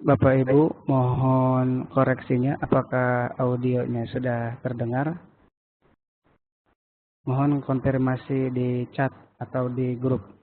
Bapak Ibu, mohon koreksinya apakah audionya sudah terdengar? Mohon konfirmasi di chat atau di grup.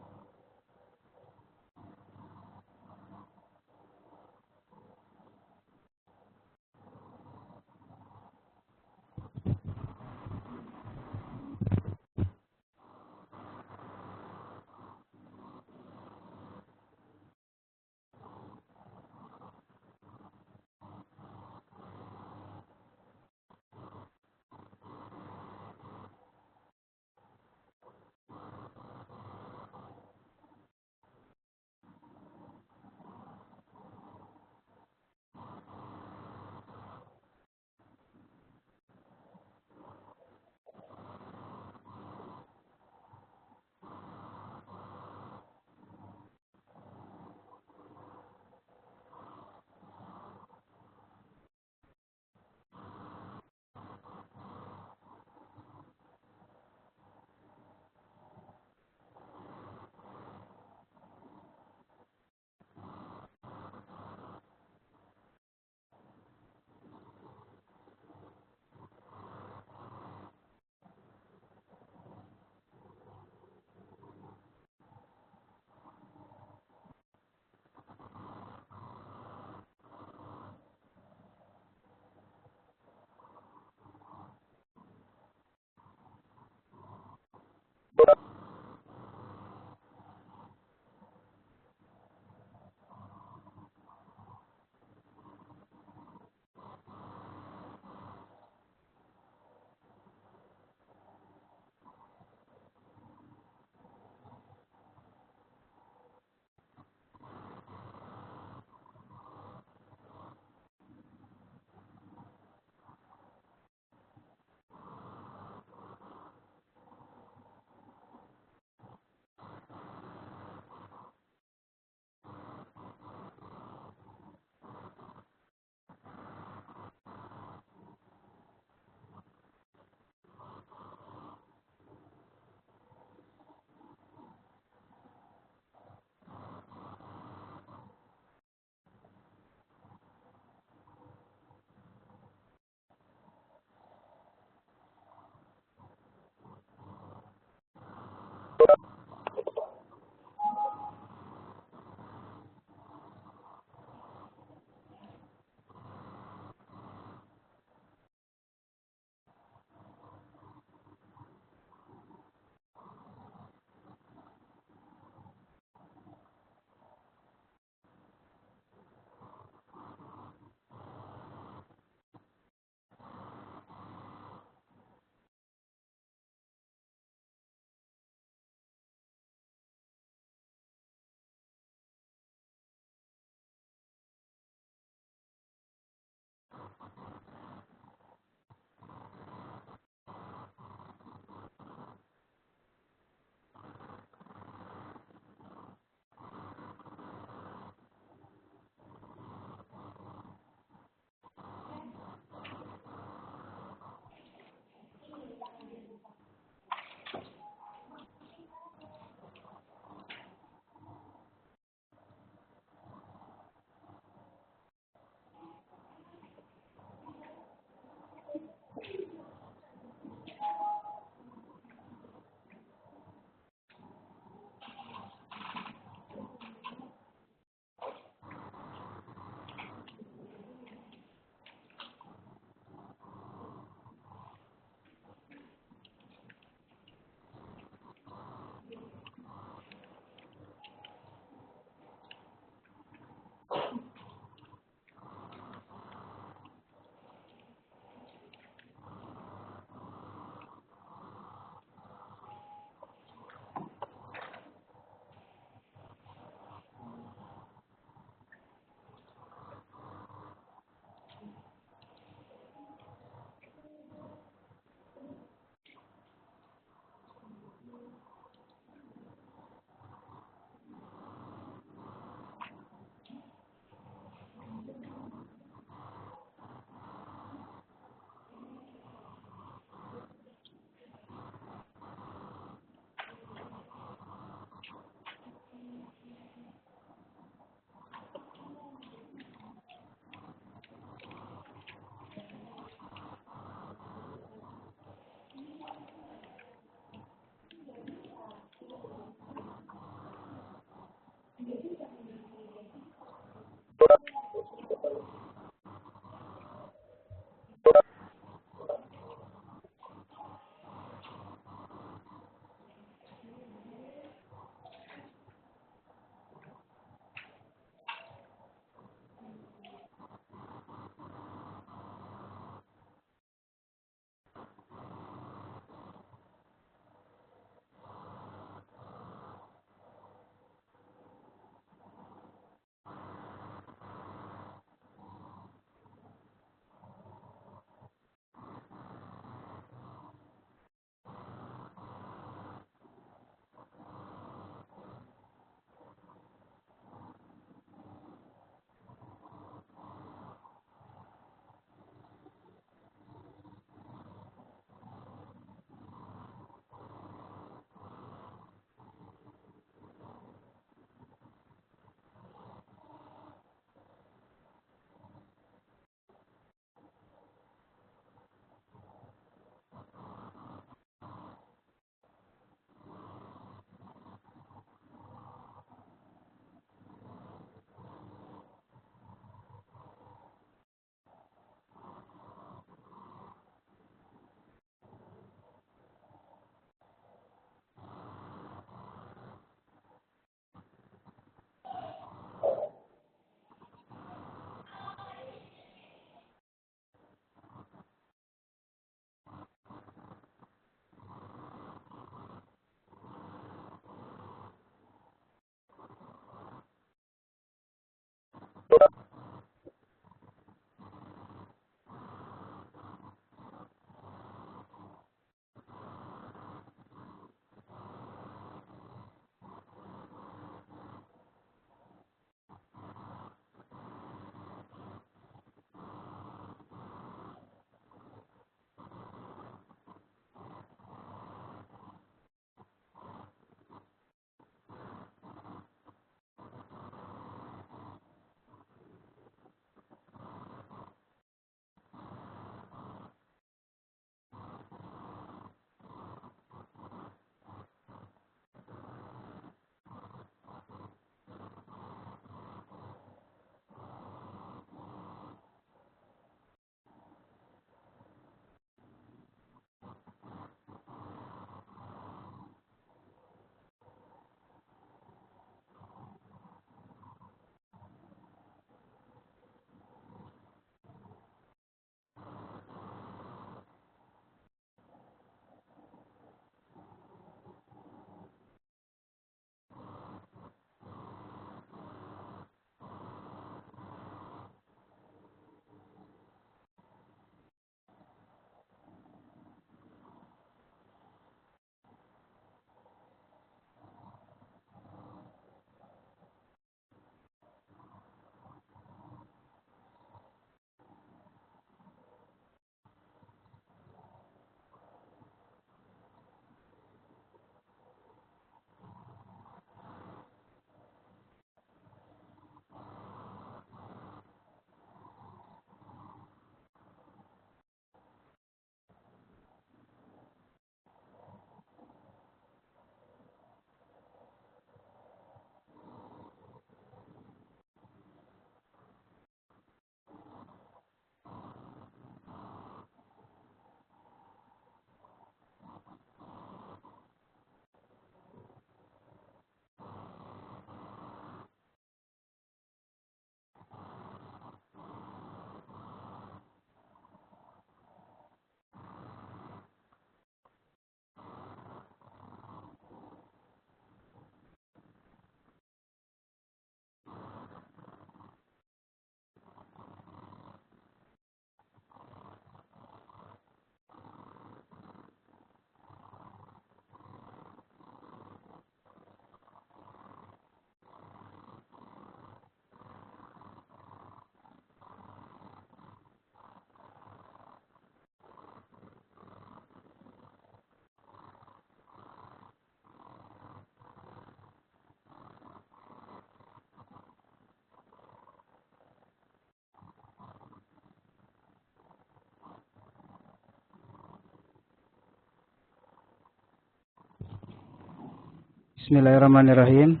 Bismillahirrahmanirrahim.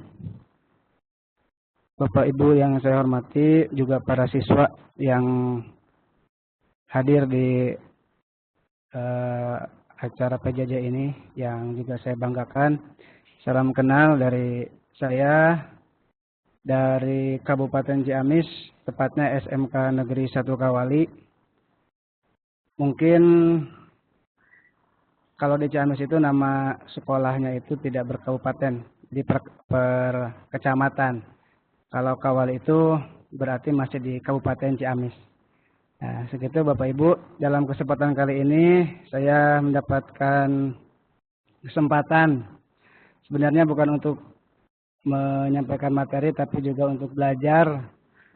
Bapak Ibu yang saya hormati, juga para siswa yang hadir di acara PJJ ini yang juga saya banggakan. Salam kenal dari saya dari Kabupaten Ciamis, tepatnya SMK Negeri 1 Kawali. Mungkin kalau di Ciamis itu nama sekolahnya itu tidak berkabupaten, di per kecamatan. Kalau Kawali itu berarti masih di Kabupaten Ciamis. Nah, segitu Bapak Ibu, dalam kesempatan kali ini saya mendapatkan kesempatan sebenarnya bukan untuk menyampaikan materi, tapi juga untuk belajar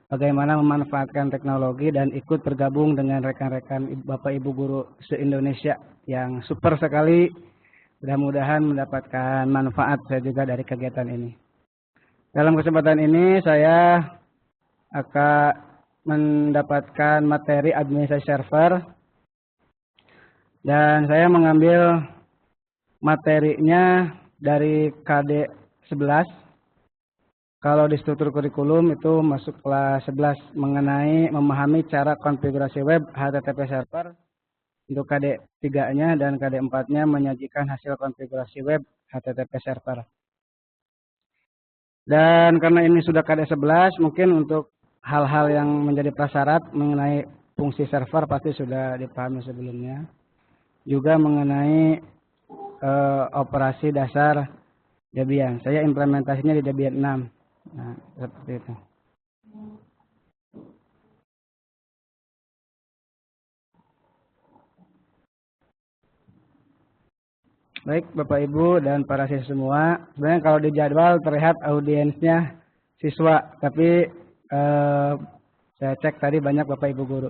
bagaimana memanfaatkan teknologi dan ikut bergabung dengan rekan-rekan Bapak Ibu guru se-Indonesia yang super sekali. Mudah-mudahan mendapatkan manfaat saya juga dari kegiatan ini. Dalam kesempatan ini saya akan mendapatkan materi administrasi server dan saya mengambil materinya dari KD 11. Kalau di struktur kurikulum itu masuk kelas 11 mengenai memahami cara konfigurasi web HTTP server. Untuk KD 3-nya dan KD 4-nya menyajikan hasil konfigurasi web HTTP server. Dan karena ini sudah KD 11, mungkin untuk hal-hal yang menjadi prasyarat mengenai fungsi server pasti sudah dipahami sebelumnya. Juga mengenai operasi dasar Debian. Saya implementasinya di Debian 6. Nah, seperti itu. Baik, Bapak Ibu dan para siswa semua, sebenarnya kalau di jadwal terlihat audiensnya siswa, tapi saya cek tadi banyak Bapak Ibu guru.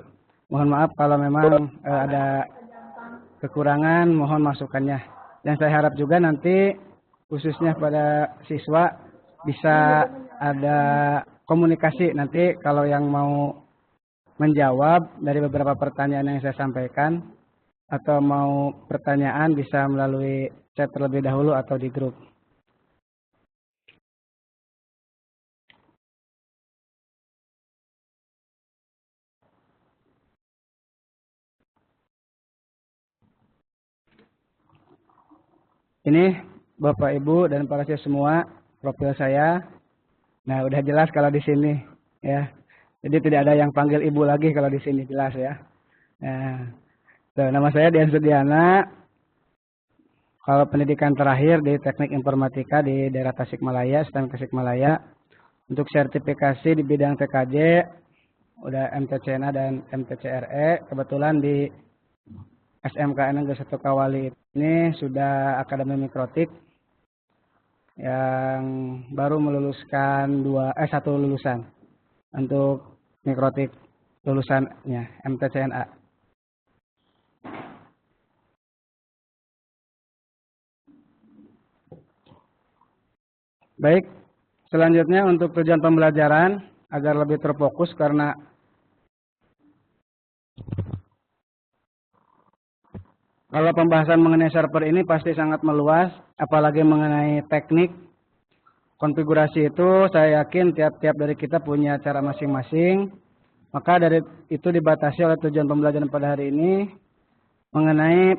Mohon maaf kalau memang ada kekurangan, mohon masukannya. Dan saya harap juga nanti khususnya pada siswa bisa ada komunikasi nanti kalau yang mau menjawab dari beberapa pertanyaan yang saya sampaikan, atau mau pertanyaan bisa melalui chat terlebih dahulu atau di grup. Ini Bapak Ibu dan para siswa semua profil saya. Nah, udah jelas kalau di sini ya. Jadi tidak ada yang panggil Ibu lagi kalau di sini, jelas ya. Nah, nama saya Dian Sudiana. Kalau pendidikan terakhir di Teknik Informatika di daerah Tasikmalaya, STM Tasikmalaya. Untuk sertifikasi di bidang TKJ, udah MTCNA dan MTCRE. Kebetulan di SMK Negeri 1 Kawali ini sudah Akademi Mikrotik yang baru meluluskan satu lulusan untuk mikrotik lulusannya MTCNA. Baik, selanjutnya untuk tujuan pembelajaran agar lebih terfokus karena kalau pembahasan mengenai server ini pasti sangat meluas, apalagi mengenai teknik konfigurasi itu saya yakin tiap-tiap dari kita punya cara masing-masing. Maka dari itu dibatasi oleh tujuan pembelajaran pada hari ini mengenai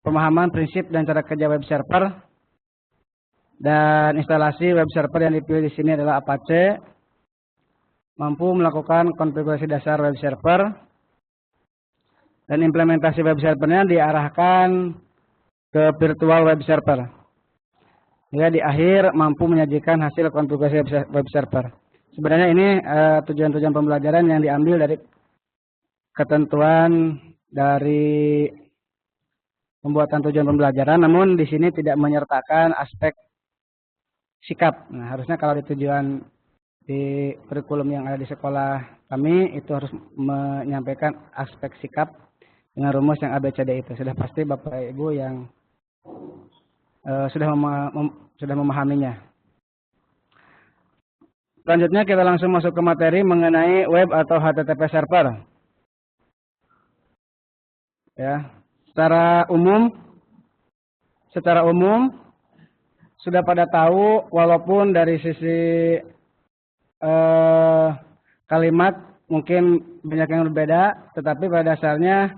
pemahaman prinsip dan cara kerja web server. Dan instalasi web server yang dipilih di sini adalah Apache. Mampu melakukan konfigurasi dasar web server. Dan implementasi web servernya diarahkan ke virtual web server. Ya, di akhir mampu menyajikan hasil konfigurasi web server. Sebenarnya ini tujuan-tujuan pembelajaran yang diambil dari ketentuan dari pembuatan tujuan pembelajaran, namun di sini tidak menyertakan aspek sikap. Nah, harusnya kalau di tujuan di kurikulum yang ada di sekolah kami itu harus menyampaikan aspek sikap dengan rumus yang ABCD itu. Sudah pasti Bapak Ibu yang sudah memahaminya. Selanjutnya kita langsung masuk ke materi mengenai web atau HTTP server. Ya, secara umum sudah pada tahu, walaupun dari sisi kalimat mungkin banyak yang berbeda, tetapi pada dasarnya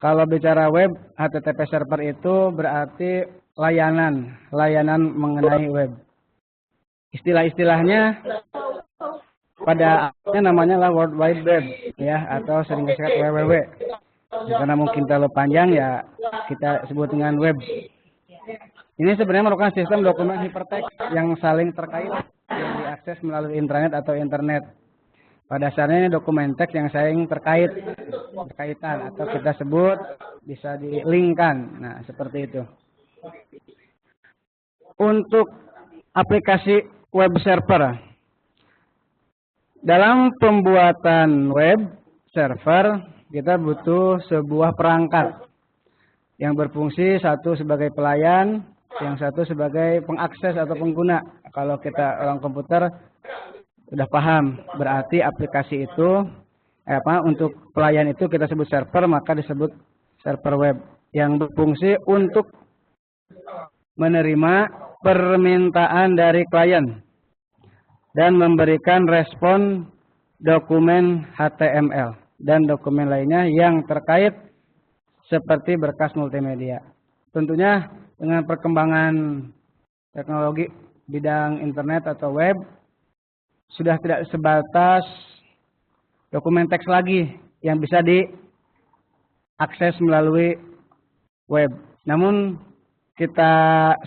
kalau bicara web, HTTP server itu berarti layanan mengenai web. Istilah-istilahnya pada akhirnya namanya lah World Wide Web, ya, atau sering disebut WWW. Karena mungkin terlalu panjang, ya kita sebut dengan web. Ini sebenarnya merupakan sistem dokumen hypertext yang saling terkait, yang diakses melalui intranet atau internet. Pada dasarnya ini dokumen teks yang saling berkaitan, atau kita sebut bisa di-linkkan. Nah, seperti itu. Untuk aplikasi web server, dalam pembuatan web server kita butuh sebuah perangkat yang berfungsi, satu sebagai pelayan, yang satu sebagai pengakses atau pengguna. Kalau kita orang komputer sudah paham, berarti aplikasi itu untuk pelayan itu kita sebut server, maka disebut server web yang berfungsi untuk menerima permintaan dari klien dan memberikan respon dokumen HTML dan dokumen lainnya yang terkait seperti berkas multimedia. Tentunya dengan perkembangan teknologi bidang internet atau web sudah tidak sebatas dokumen teks lagi yang bisa diakses melalui web. Namun kita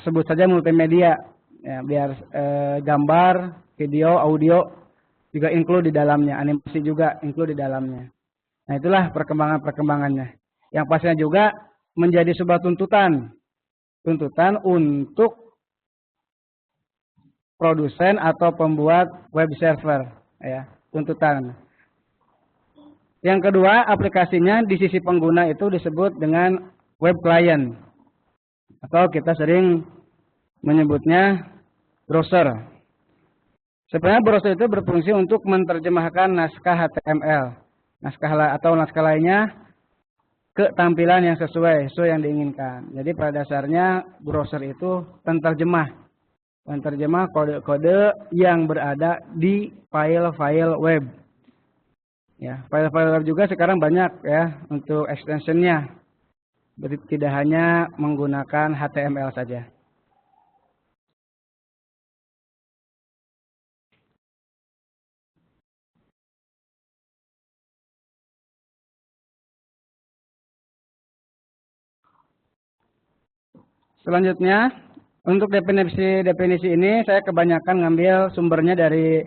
sebut saja multimedia, ya, biar gambar, video, audio juga include di dalamnya, animasi juga include di dalamnya. Nah, itulah perkembangannya. Yang pastinya juga menjadi sebuah tuntutan untuk produsen atau pembuat web server, ya, tuntutan. Yang kedua, aplikasinya di sisi pengguna itu disebut dengan web client, atau kita sering menyebutnya browser. Sebenarnya browser itu berfungsi untuk menerjemahkan naskah HTML, naskah lainnya ke tampilan yang sesuai yang diinginkan. Jadi pada dasarnya browser itu penerjemah kode-kode yang berada di file-file web. Ya, file-file web juga sekarang banyak, ya, untuk extensionnya. Jadi tidak hanya menggunakan HTML saja. Selanjutnya, untuk definisi ini saya kebanyakan ngambil sumbernya dari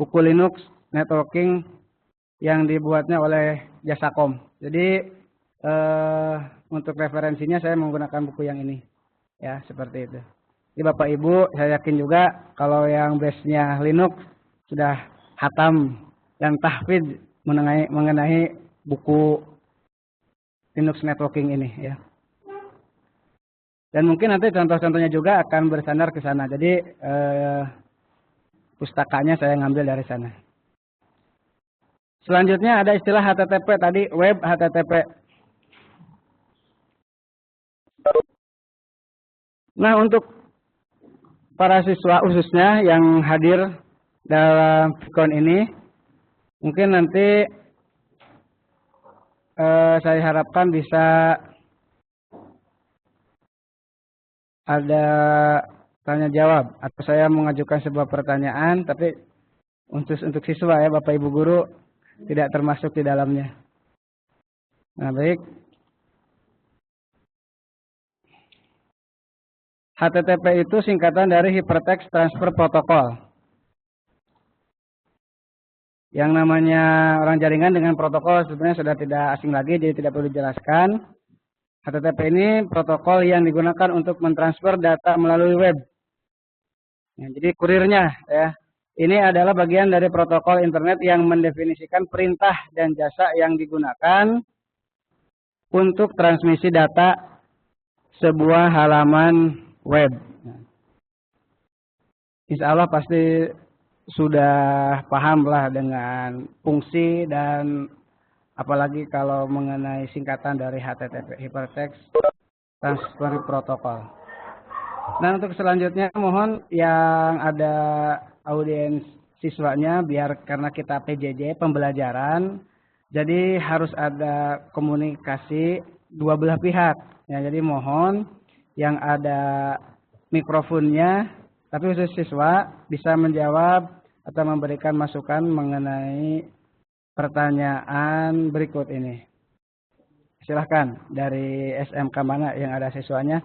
buku Linux Networking yang dibuatnya oleh Jasacom. Jadi untuk referensinya saya menggunakan buku yang ini, ya, seperti itu. Jadi Bapak Ibu, saya yakin juga kalau yang base-nya Linux sudah hatam dan tahfidz mengenai buku Linux Networking ini, ya. Dan mungkin nanti contoh-contohnya juga akan bersandar ke sana. Jadi pustakanya saya ngambil dari sana. Selanjutnya ada istilah HTTP tadi, web HTTP. Nah, untuk para siswa khususnya yang hadir dalam Vicon ini, mungkin nanti saya harapkan bisa ada tanya jawab atau saya mengajukan sebuah pertanyaan, tapi untuk siswa, ya, Bapak Ibu guru tidak termasuk di dalamnya. Nah, baik. HTTP itu singkatan dari Hypertext Transfer Protocol. Yang namanya orang jaringan dengan protokol sebenarnya sudah tidak asing lagi, jadi tidak perlu dijelaskan. HTTP ini protokol yang digunakan untuk mentransfer data melalui web. Ya, jadi kurirnya, ya. Ini adalah bagian dari protokol internet yang mendefinisikan perintah dan jasa yang digunakan untuk transmisi data sebuah halaman web. Insya Allah pasti sudah paham lah dengan fungsi dan apalagi kalau mengenai singkatan dari HTTP, Hypertext Transfer Protocol. Dan untuk selanjutnya mohon yang ada audiens siswanya biar karena kita PJJ pembelajaran, jadi harus ada komunikasi dua belah pihak. Ya, jadi mohon yang ada mikrofonnya, tapi khusus siswa bisa menjawab atau memberikan masukan mengenai pertanyaan berikut ini. Silahkan dari SMK mana yang ada siswanya?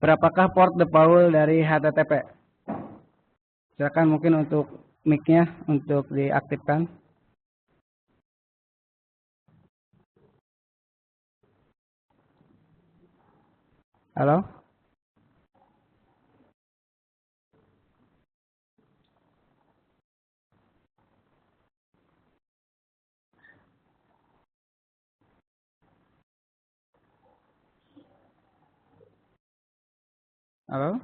Berapakah port default dari HTTP? Silakan mungkin untuk mic-nya untuk diaktifkan. Halo? Halo?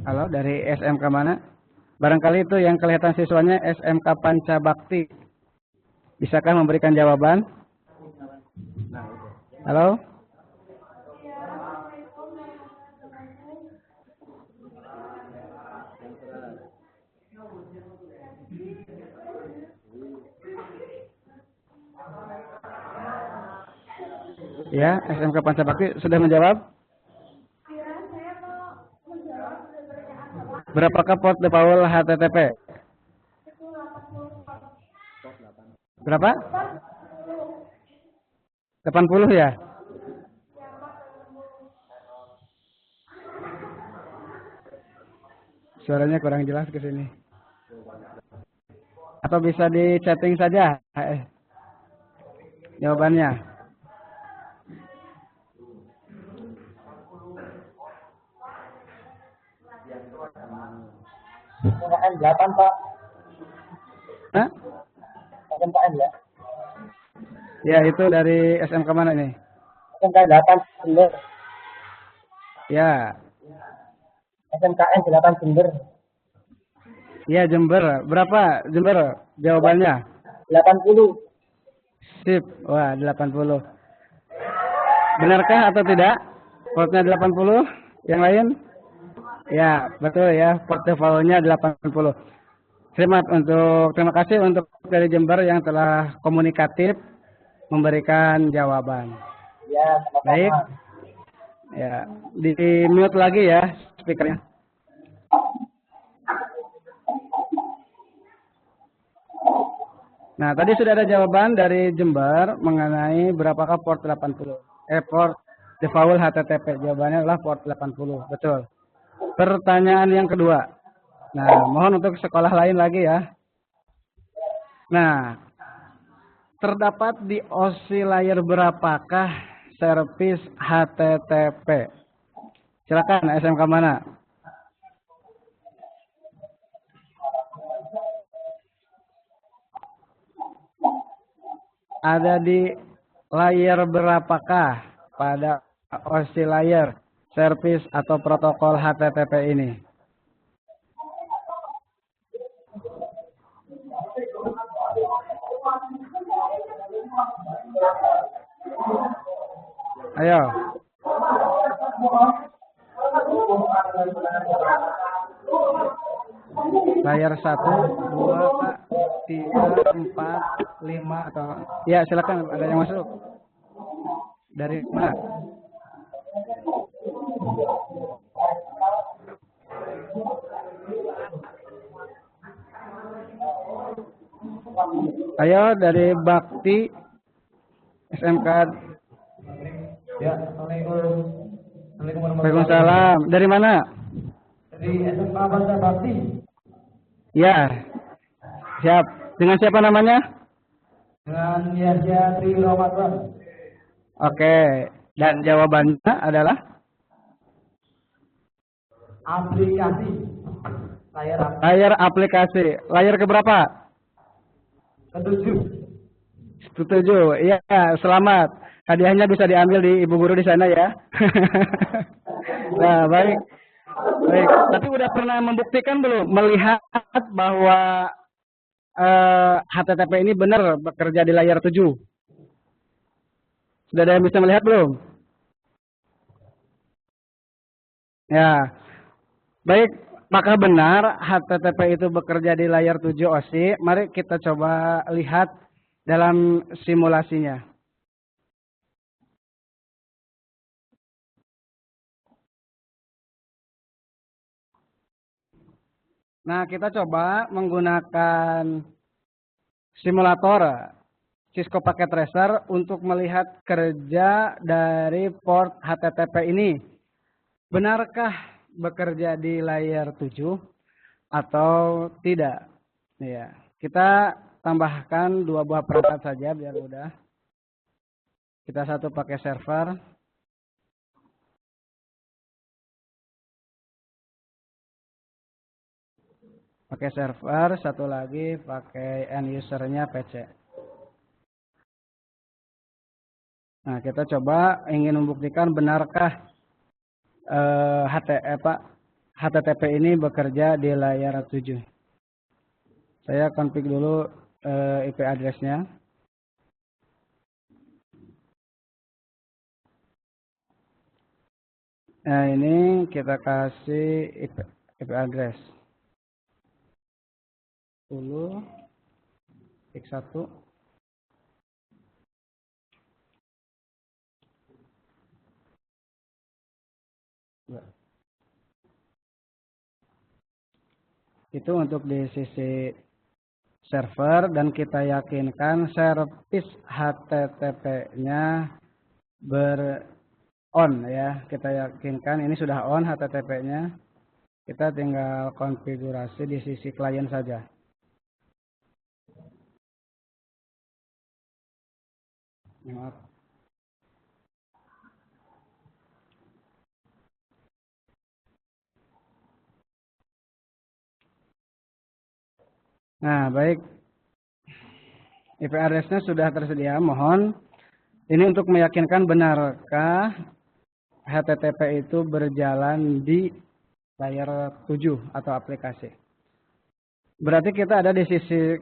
Halo, dari SMK mana? Barangkali itu yang kelihatan siswanya SMK Pancabakti. Bisakah memberikan jawaban? Halo? Ya, SMK Pancabakti sudah menjawab? Berapakah port default HTTP? Berapa? 80 ya? Suaranya kurang jelas ke sini. Atau bisa di chatting saja jawabannya. SMKN 8 Pak. Hah? SMKN ya? Ya, itu dari SMK mana ini? SMK 8 Jember. Ya. SMKN 8 Jember. Ya, Jember. Berapa Jember jawabannya? 80. Sip. Wah, 80. Benarkah atau tidak? Portnya 80? Yang lain? Ya, betul ya. Port default-nya 80. Terima kasih untuk dari Jember yang telah komunikatif memberikan jawaban. Ya, sama-sama. Baik. Ya, di mute lagi ya speakernya. Nah, tadi sudah ada jawaban dari Jember mengenai berapakah port 80. Port default HTTP. Jawabannya adalah port 80. Betul. Pertanyaan yang kedua. Nah, mohon untuk sekolah lain lagi ya. Nah, terdapat di OSI layer berapakah servis HTTP? Silakan SMK mana? Ada di layer berapakah pada OSI layer servis atau protokol HTTP ini? Ayo. Layar 1, 2, 3, 4, 5 atau ya silakan ada yang masuk. Dari mana? Ayo dari Bakti SMK. Ya, Assalamualaikum. Waalaikumsalam. Dari mana? Dari SMK Pancabakti. Ya. Siap. Dengan siapa namanya? Dengan Yahya Tri Ramadan. Oke. Dan jawabannya adalah Aplikasi. layar aplikasi. Layar keberapa? Setuju. Setuju. Iya, selamat. Hadiahnya bisa diambil di ibu guru di sana ya. Nah, baik. Baik, tapi udah pernah membuktikan belum melihat bahwa HTTP ini benar bekerja di layar 7? Sudah ada yang bisa melihat belum? Ya, baik. Maka benar HTTP itu bekerja di layar 7 OSI. Mari kita coba lihat dalam simulasinya. Nah, kita coba menggunakan simulator Cisco Packet Tracer untuk melihat kerja dari port HTTP ini. Benarkah bekerja di layar 7 atau tidak? Ya, kita tambahkan 2 buah perangkat saja biar mudah. Kita satu pakai server. Pakai server, satu lagi pakai end usernya PC. Nah, kita coba ingin membuktikan benarkah HTTP ini bekerja di layar 7. Saya config dulu IP address-nya. Nah, ini kita kasih IP address 10 x1 itu untuk di sisi server, dan kita yakinkan service HTTP-nya on ya. Kita yakinkan ini sudah on HTTP-nya. Kita tinggal konfigurasi di sisi klien saja. Maaf. Nah, baik. IP address-nya sudah tersedia. Mohon ini untuk meyakinkan benarkah HTTP itu berjalan di layar 7 atau aplikasi. Berarti kita ada di sisi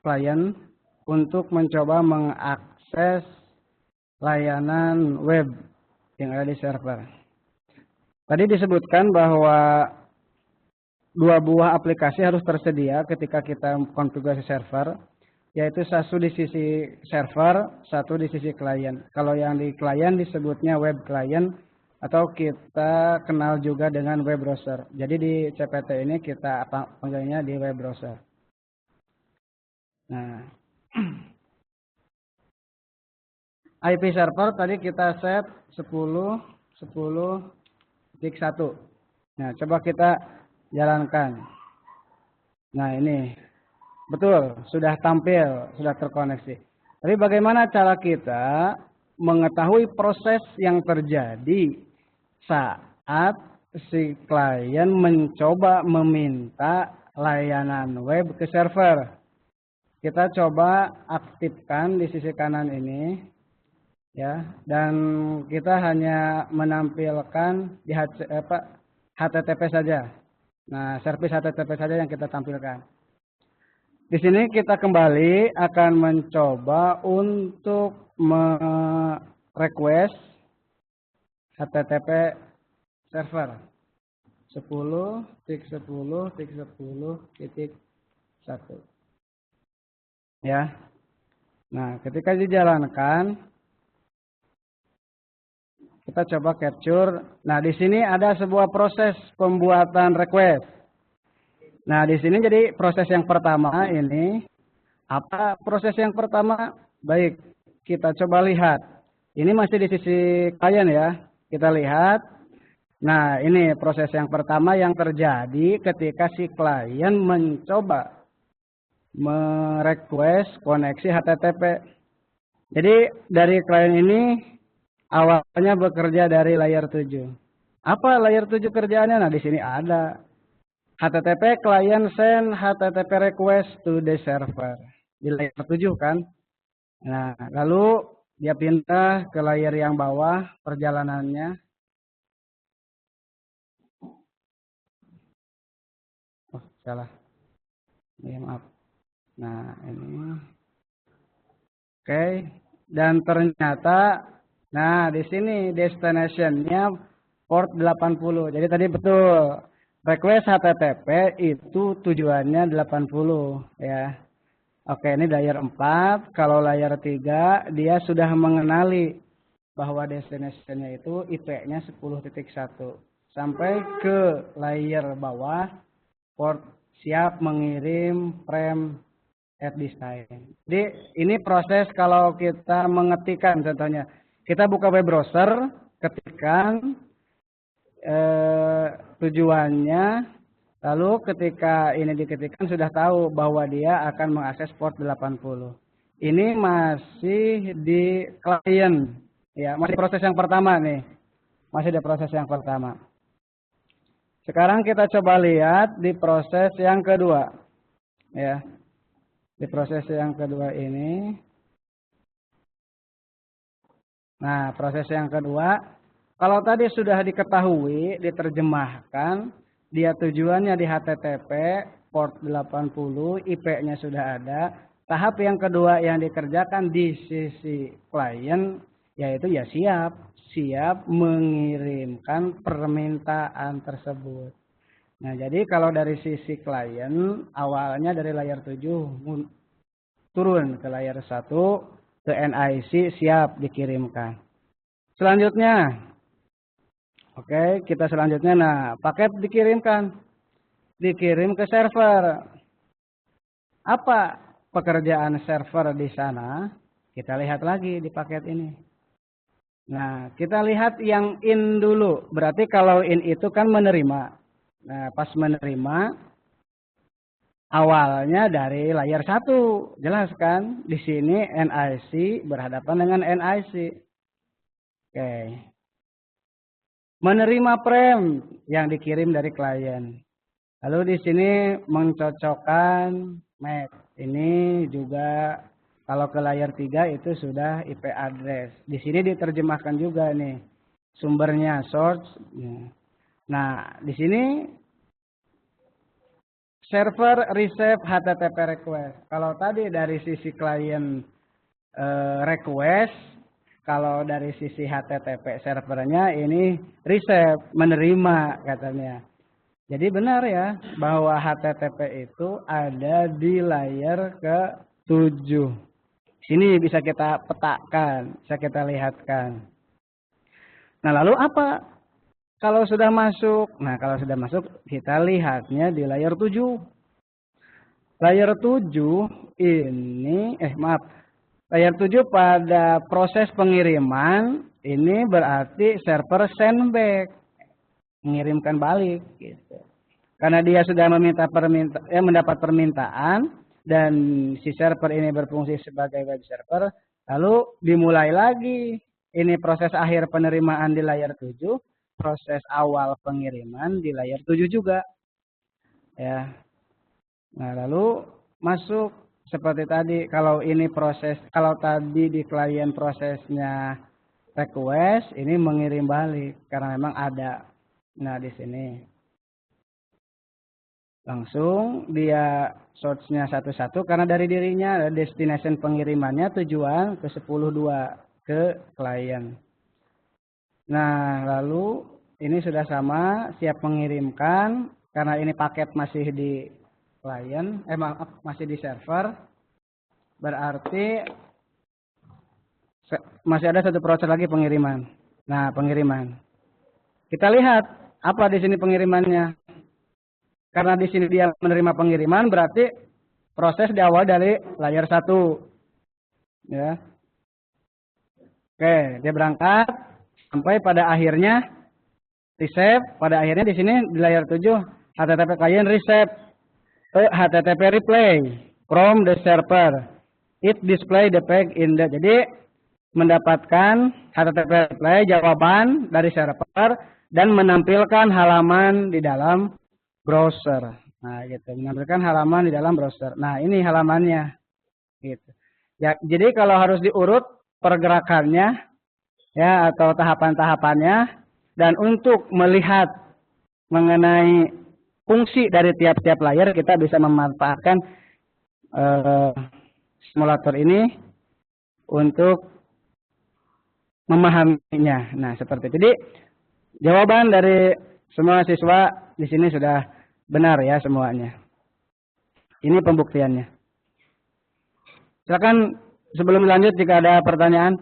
klien untuk mencoba mengakses layanan web yang ada di server. Tadi disebutkan bahwa 2 buah aplikasi harus tersedia ketika kita konfigurasi server, yaitu satu di sisi server, satu di sisi klien. Kalau yang di klien disebutnya web client, atau kita kenal juga dengan web browser. Jadi di CPT ini kita panggilnya di web browser. Nah, IP server tadi kita set 10.10.1. Nah, coba kita jalankan. Nah, ini betul sudah tampil, sudah terkoneksi. Tapi bagaimana cara kita mengetahui proses yang terjadi saat si klien mencoba meminta layanan web ke server? Kita coba aktifkan di sisi kanan ini ya, dan kita hanya menampilkan di HTTP saja. Nah, service HTTP saja yang kita tampilkan. Di sini kita kembali akan mencoba untuk request HTTP server 10.10.10.1 ya. Nah, ketika dijalankan kita coba capture. Nah, di sini ada sebuah proses pembuatan request. Nah, di sini jadi proses yang pertama ini. Apa proses yang pertama? Baik, kita coba lihat. Ini masih di sisi klien ya. Kita lihat. Nah, ini proses yang pertama yang terjadi ketika si klien mencoba merequest koneksi HTTP. Jadi dari klien ini awalnya bekerja dari layar 7. Apa layar 7 kerjaannya? Nah, di sini ada HTTP client send HTTP request to the server. di layar 7 kan. Nah, lalu dia pindah ke layar yang bawah perjalanannya. Oh, salah. Ya, maaf. Nah, ini. Oke. Dan ternyata, nah di sini destination-nya port 80. Jadi tadi betul. Request HTTP itu tujuannya 80 ya. Oke, ini layar 4. Kalau layar 3 dia sudah mengenali bahwa destination-nya itu IP-nya 10.1. Sampai ke layar bawah port siap mengirim frame at this time. Jadi ini proses kalau kita mengetikkan contohnya. Kita buka web browser, ketikkan tujuannya, lalu ketika ini diketikkan sudah tahu bahwa dia akan mengakses port 80. Ini masih di klien, ya masih proses yang pertama nih, masih di proses yang pertama. Sekarang kita coba lihat di proses yang kedua, ya di proses yang kedua ini. Nah proses yang kedua. Kalau tadi sudah diketahui, diterjemahkan, dia tujuannya di HTTP, port 80, IP-nya sudah ada. Tahap yang kedua yang dikerjakan di sisi klien, yaitu ya siap mengirimkan permintaan tersebut. Nah, jadi kalau dari sisi klien, awalnya dari layar 7, turun ke layar 1, ke NIC, siap dikirimkan. Selanjutnya, oke, kita selanjutnya, nah paket dikirimkan, dikirim ke server. Apa pekerjaan server di sana? Kita lihat lagi di paket ini. Nah, kita lihat yang in dulu. Berarti kalau in itu kan menerima. Nah, pas menerima, awalnya dari layar 1. Jelas kan? Di sini NIC berhadapan dengan NIC. Oke. Menerima frame yang dikirim dari klien. Lalu di sini mencocokkan MAC. Ini juga kalau ke layar 3 itu sudah IP address. Di sini diterjemahkan juga nih sumbernya source. Nah, di sini server receive HTTP request. Kalau tadi dari sisi klien request, kalau dari sisi HTTP servernya ini receive, menerima katanya. Jadi benar ya bahwa HTTP itu ada di layar ke-7. Sini bisa kita petakan, bisa kita lihatkan. Nah lalu apa kalau sudah masuk? Nah kalau sudah masuk kita lihatnya di layar 7. Layar 7 ini, layar 7 pada proses pengiriman ini berarti server sendback, mengirimkan balik gitu. Karena dia sudah mendapat permintaan dan si server ini berfungsi sebagai web server, lalu dimulai lagi ini proses akhir penerimaan di layar 7, proses awal pengiriman di layar 7 juga. Ya. Nah, lalu masuk seperti tadi, kalau ini proses, kalau tadi di klien prosesnya request, ini mengirim balik karena memang ada. Nah, di sini langsung dia source-nya satu-satu karena dari dirinya destination pengirimannya tujuan ke 10.2 ke klien. Nah, lalu ini sudah sama, siap mengirimkan karena ini paket masih di klien, masih di server, berarti masih ada satu proses lagi pengiriman. Nah, pengiriman. Kita lihat apa di sini pengirimannya. Karena di sini dia menerima pengiriman, berarti proses di awal dari layar 1. Ya. Oke, dia berangkat sampai pada akhirnya receive, pada akhirnya di sini di layar 7 HTTP client receive HTTP reply from the server. It display the page in the. Jadi mendapatkan HTTP reply jawaban dari server dan menampilkan halaman di dalam browser. Nah, gitu. Menampilkan halaman di dalam browser. Nah, ini halamannya. gitu. Ya, jadi kalau harus diurut pergerakannya ya atau tahapan-tahapannya, dan untuk melihat mengenai fungsi dari tiap-tiap layar kita bisa memanfaatkan simulator ini untuk memahaminya. Nah, seperti itu. Jadi jawaban dari semua siswa di sini sudah benar ya semuanya. Ini pembuktiannya. Silakan sebelum lanjut jika ada pertanyaan.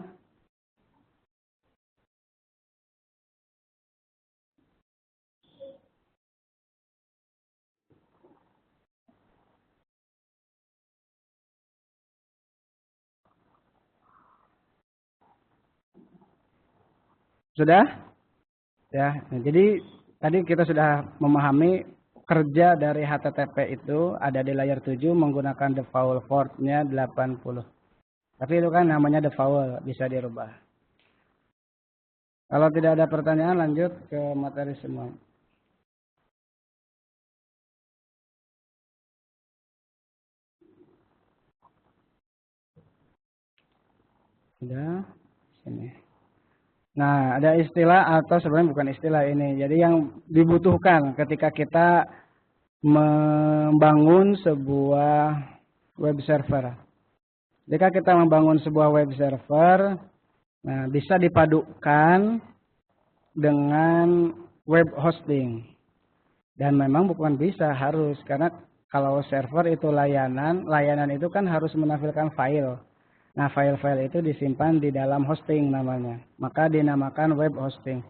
Sudah? Ya. Nah, jadi tadi kita sudah memahami kerja dari HTTP itu ada di layar 7 menggunakan default port-nya 80. Tapi itu kan namanya default, bisa dirubah. Kalau tidak ada pertanyaan lanjut ke materi semua. Sudah? Sini. Nah, ada istilah atau sebenarnya bukan istilah ini. Jadi yang dibutuhkan ketika kita membangun sebuah web server. Jika kita membangun sebuah web server, nah bisa dipadukan dengan web hosting. Dan memang bukan bisa, harus. Karena kalau server itu layanan itu kan harus menampilkan file. Nah, file-file itu disimpan di dalam hosting namanya. Maka dinamakan web hosting.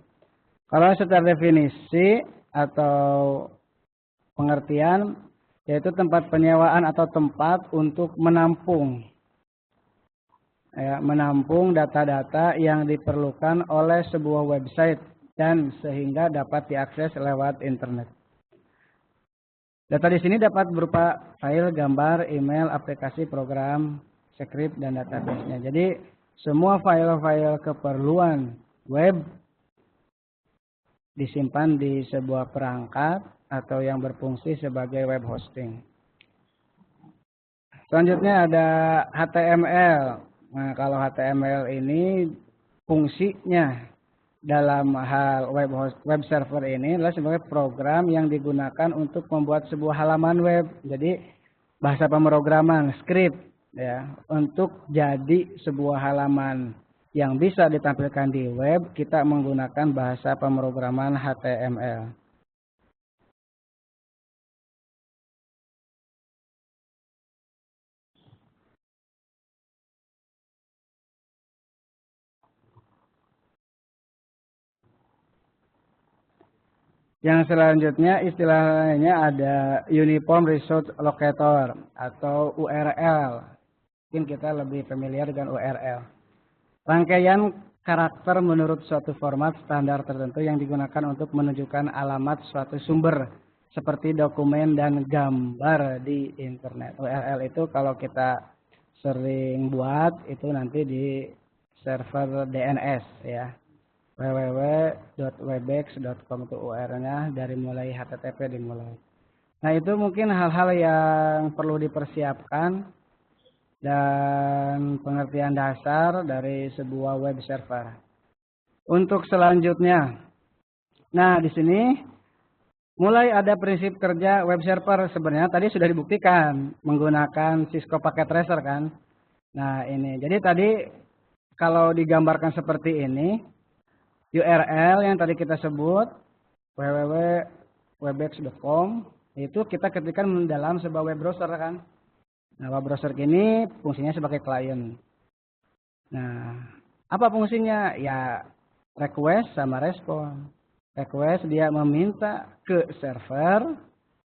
Kalau secara definisi atau pengertian, yaitu tempat penyewaan atau tempat untuk menampung. Ya, menampung data-data yang diperlukan oleh sebuah website dan sehingga dapat diakses lewat internet. Data di sini dapat berupa file, gambar, email, aplikasi, program, script, dan database-nya. Jadi semua file-file keperluan web disimpan di sebuah perangkat atau yang berfungsi sebagai web hosting. Selanjutnya ada HTML. Nah, kalau HTML ini fungsinya dalam hal web server ini adalah sebagai program yang digunakan untuk membuat sebuah halaman web. Jadi bahasa pemrograman, script ya, untuk jadi sebuah halaman yang bisa ditampilkan di web, kita menggunakan bahasa pemrograman HTML. Yang selanjutnya istilahnya ada Uniform Resource Locator atau URL. Mungkin kita lebih familiar dengan URL. Rangkaian karakter menurut suatu format standar tertentu yang digunakan untuk menunjukkan alamat suatu sumber seperti dokumen dan gambar di internet. URL itu kalau kita sering buat itu nanti di server DNS ya. www.webex.com itu URL-nya dari mulai HTTP dimulai. Nah, itu mungkin hal-hal yang perlu dipersiapkan dan pengertian dasar dari sebuah web server. Untuk selanjutnya, nah di sini mulai ada prinsip kerja web server. Sebenarnya tadi sudah dibuktikan menggunakan Cisco Packet Tracer kan. Nah ini, jadi tadi kalau digambarkan seperti ini, URL yang tadi kita sebut www.webex.com itu kita ketikkan dalam sebuah web browser kan. Nah, web browser ini fungsinya sebagai klien. Nah, apa fungsinya? Ya, request sama respon. Request dia meminta ke server.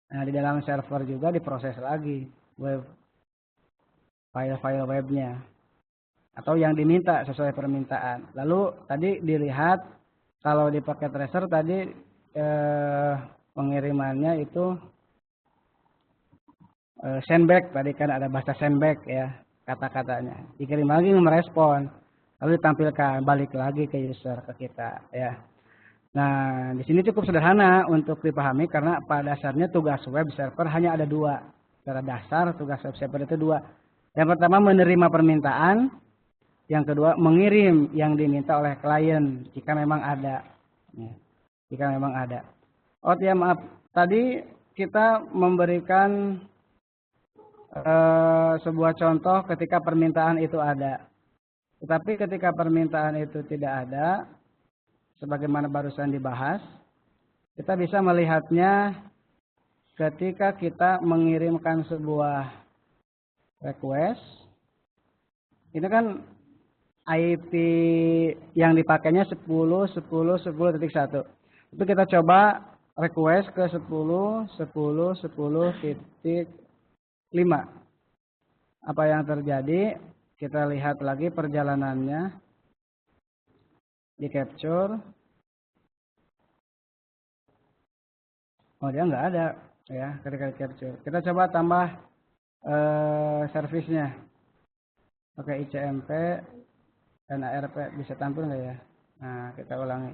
Nah, di dalam server juga diproses lagi web file-file webnya. Atau yang diminta sesuai permintaan. Lalu tadi dilihat kalau di paket tracer tadi pengirimannya itu sendback, tadi kan ada bahasa sendback ya kata-katanya. Dikirim lagi merespon, lalu ditampilkan balik lagi ke user ke kita ya. Nah di sini cukup sederhana untuk dipahami karena pada dasarnya tugas web server hanya ada dua. Secara dasar tugas web server itu dua. Yang pertama menerima permintaan, yang kedua mengirim yang diminta oleh klien jika memang ada. Ya, jika memang ada. Oh ya maaf, tadi kita memberikan sebuah contoh ketika permintaan itu ada. Tetapi ketika permintaan itu tidak ada, sebagaimana barusan dibahas, kita bisa melihatnya ketika kita mengirimkan sebuah request. Ini kan IP yang dipakainya 10.10.10.1. Itu kita coba request ke 10.10.10.5. Apa yang terjadi? Kita lihat lagi perjalanannya di capture. Oh, dia nggak ada ya ketika di capture. Kita coba tambah servisnya. Oke, ICMP dan ARP bisa tampil nggak ya? Nah, kita ulangi.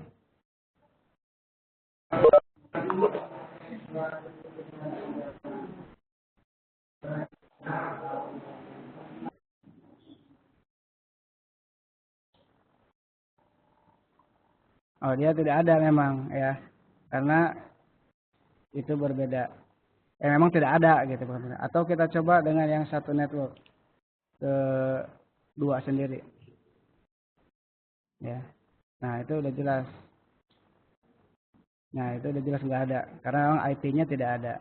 Oh, dia tidak ada memang ya, karena itu berbeda. Memang tidak ada gitu. Atau kita coba dengan yang satu network ke dua sendiri. Ya, nah itu udah jelas. Nah itu udah jelas nggak ada, karena memang IP-nya tidak ada.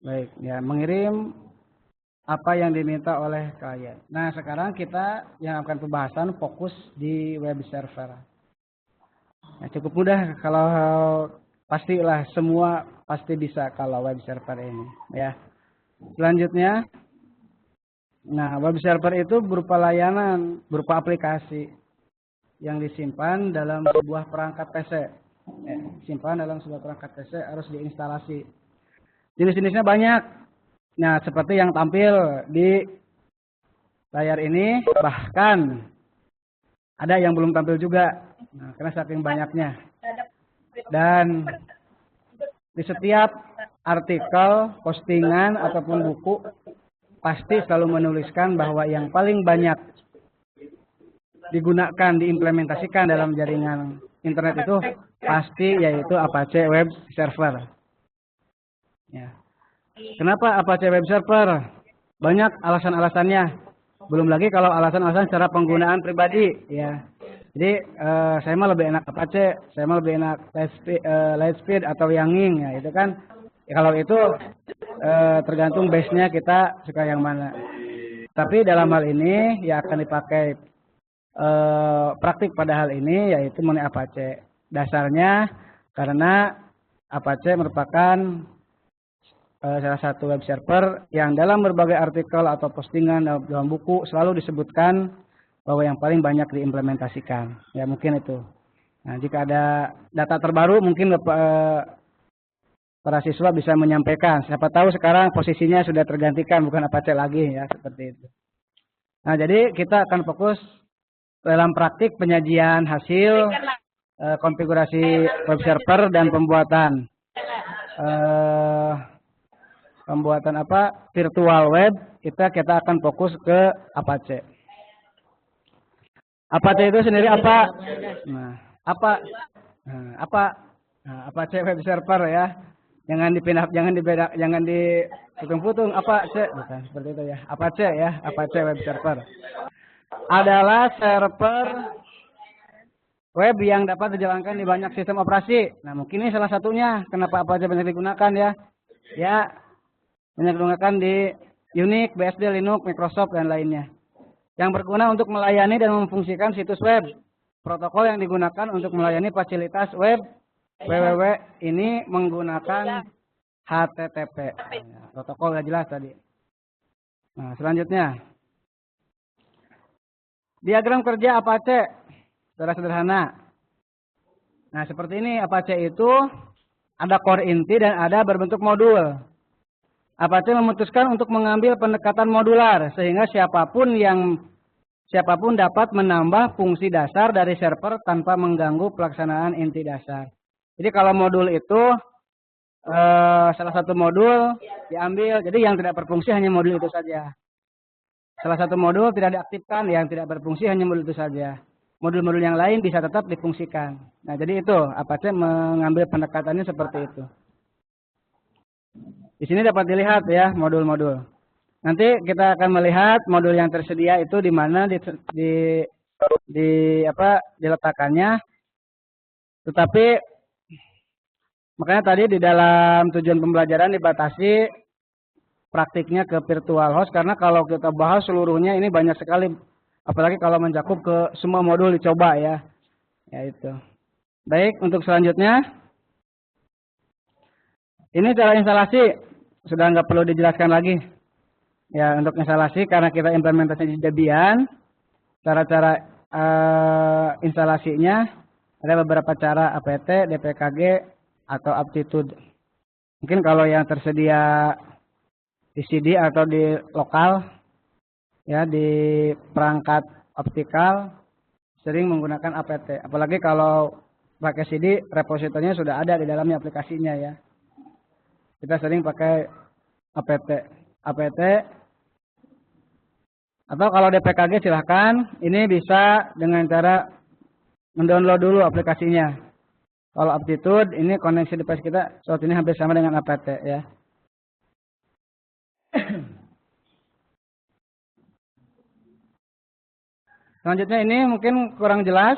Baik, ya mengirim apa yang diminta oleh klien. Nah sekarang kita yang akan pembahasan fokus di web server. Nah, cukup mudah kalau pastilah semua pasti bisa kalau web server ini. Ya. Selanjutnya, nah web server itu berupa layanan, berupa aplikasi yang disimpan dalam sebuah perangkat PC. Simpan dalam sebuah perangkat PC harus diinstalasi. Jenis-jenisnya banyak. Nah, seperti yang tampil di layar ini, bahkan ada yang belum tampil juga. Nah, karena saking banyaknya. Dan di setiap artikel, postingan, ataupun buku, pasti selalu menuliskan bahwa yang paling banyak digunakan, diimplementasikan dalam jaringan internet itu pasti yaitu Apache Web Server. Ya. Kenapa Apache Web Server? Banyak alasan-alasannya. Belum lagi kalau alasan-alasan secara penggunaan pribadi, ya. Jadi saya mah lebih enak Apache, saya mah lebih enak Lightspeed atau Yanging, ya itu kan. Ya, kalau itu tergantung base-nya kita suka yang mana. Tapi dalam hal ini ya akan dipakai praktik pada hal ini yaitu mengenai Apache. Dasarnya karena Apache merupakan salah satu web server yang dalam berbagai artikel atau postingan dalam buku selalu disebutkan bahwa yang paling banyak diimplementasikan. Ya mungkin itu. Nah, jika ada data terbaru mungkin para siswa bisa menyampaikan. Siapa tahu sekarang posisinya sudah tergantikan bukan Apache lagi ya seperti itu. Nah, jadi kita akan fokus dalam praktik penyajian hasil konfigurasi web server dan pembuatan virtual web. Kita akan fokus ke Apache. Apache itu sendiri apa? Nah, Apache web server ya. Jangan diputung-putung Apache, bukan seperti itu ya. Apache ya, Apache web server adalah server web yang dapat dijalankan di banyak sistem operasi. Nah, mungkin ini salah satunya kenapa Apache banyak digunakan ya. Ya, banyak digunakan di Unix, BSD, Linux, Microsoft dan lainnya. Yang berguna untuk melayani dan memfungsikan situs web. Protokol yang digunakan untuk melayani fasilitas web www ini menggunakan HTTP. Nah, protokol nggak jelas tadi. Nah, selanjutnya. Diagram kerja Apache. Secara sederhana. Nah, seperti ini Apache itu ada core inti dan ada berbentuk modul. Apache memutuskan untuk mengambil pendekatan modular sehingga siapapun yang siapapun dapat menambah fungsi dasar dari server tanpa mengganggu pelaksanaan inti dasar. Jadi kalau modul itu salah satu modul diambil, jadi yang tidak berfungsi hanya modul itu saja. Salah satu modul tidak diaktifkan, yang tidak berfungsi hanya modul itu saja. Modul-modul yang lain bisa tetap difungsikan. Nah, jadi itu Apache mengambil pendekatannya seperti itu. Di sini dapat dilihat ya modul-modul. Nanti kita akan melihat modul yang tersedia itu di mana diletakkannya. Tetapi makanya tadi di dalam tujuan pembelajaran dibatasi praktiknya ke virtual host, karena kalau kita bahas seluruhnya ini banyak sekali, apalagi kalau mencakup ke semua modul dicoba ya. Ya itu. Baik, untuk selanjutnya ini cara instalasi sudah nggak perlu dijelaskan lagi. Ya, untuk instalasi karena kita implementasi di Debian, cara-cara instalasinya ada beberapa cara, apt, dpkg atau aptitude. Mungkin kalau yang tersedia di CD atau di lokal, ya di perangkat optikal sering menggunakan apt. Apalagi kalau pakai CD, repositorinya sudah ada di dalamnya aplikasinya ya. Kita sering pakai apt. Atau kalau dpkg silahkan, ini bisa dengan cara mendownload dulu aplikasinya. Kalau aptitude, ini koneksi device kita saat ini hampir sama dengan apt ya. Selanjutnya ini mungkin kurang jelas,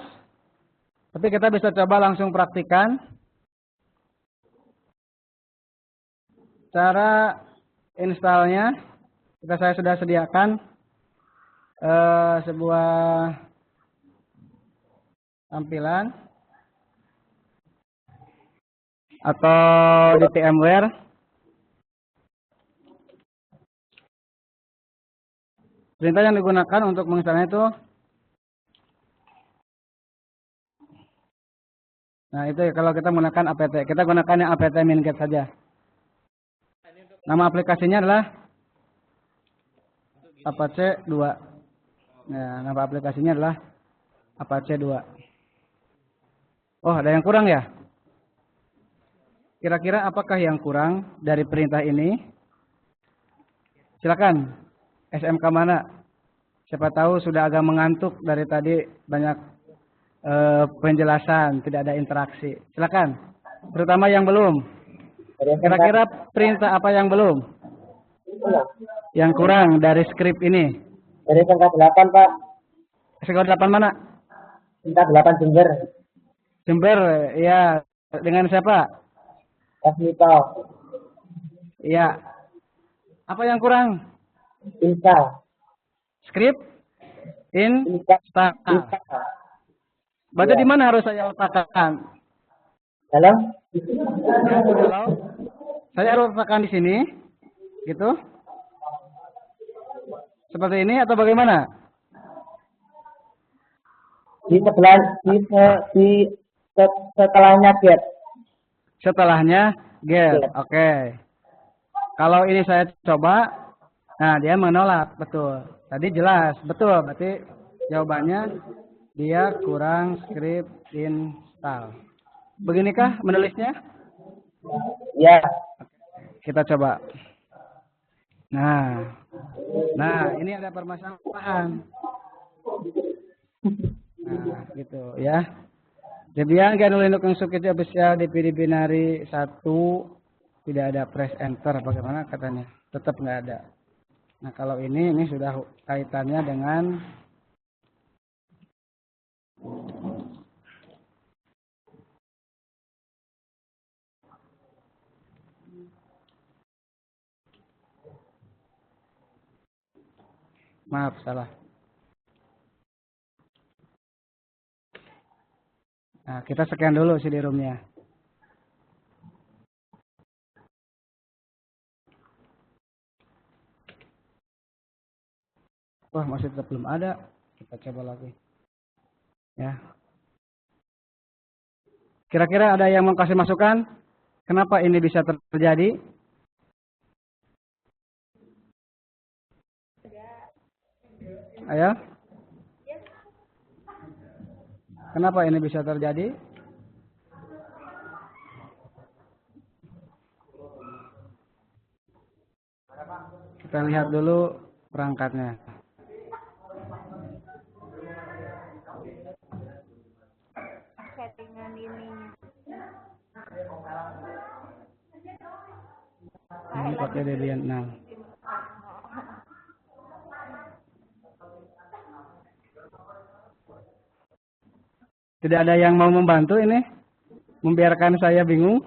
tapi kita bisa coba langsung praktikan. Cara installnya, saya sudah sediakan sebuah tampilan atau di VMware. Perintah yang digunakan untuk menginstalnya itu, nah itu kalau kita menggunakan apt, kita gunakan yang apt minget saja. Nama aplikasinya adalah Apache 2. Nah, nama aplikasinya adalah Apache 2. Oh, ada yang kurang ya? Kira-kira apakah yang kurang dari perintah ini? Silakan. SMK mana? Siapa tahu sudah agak mengantuk dari tadi banyak penjelasan, tidak ada interaksi. Silakan. Terutama yang belum. Kira-kira perintah apa yang belum? Yang kurang dari skrip ini? Dari tingkat 8, Pak. Tingkat 8 mana? Tingkat 8 Jember. Jember, ya. Dengan siapa? Kasmito. Iya. Apa yang kurang? Install. Script install. Baca Ya. di mana harus saya letakkan? Dalam? Ya, kalau saya harus letakkan di sini, gitu. Seperti ini atau bagaimana? Di sebelah setelahnya get. Setelahnya get. Oke. Kalau ini saya coba, nah dia menolak, betul. Tadi jelas, betul. Berarti jawabannya dia kurang script install. Beginikah menulisnya? Ya. Kita coba. Nah, ini ada permasalahan. Nah, gitu ya. Debian Gnu Linux yang Security Official di binary 1 tidak ada press enter, bagaimana katanya? Tetap nggak ada. Nah, kalau ini sudah kaitannya dengan maaf, salah. Nah, kita scan dulu CD-ROM-nya. Wah, masih tetap belum ada. Kita coba lagi. Ya. Kira-kira ada yang mau kasih masukan? Kenapa ini bisa terjadi? Ayo. Kenapa ini bisa terjadi? Kita lihat dulu perangkatnya. Settingan ininya. Ini pakai Debian 6. Tidak ada yang mau membantu ini? Membiarkan saya bingung?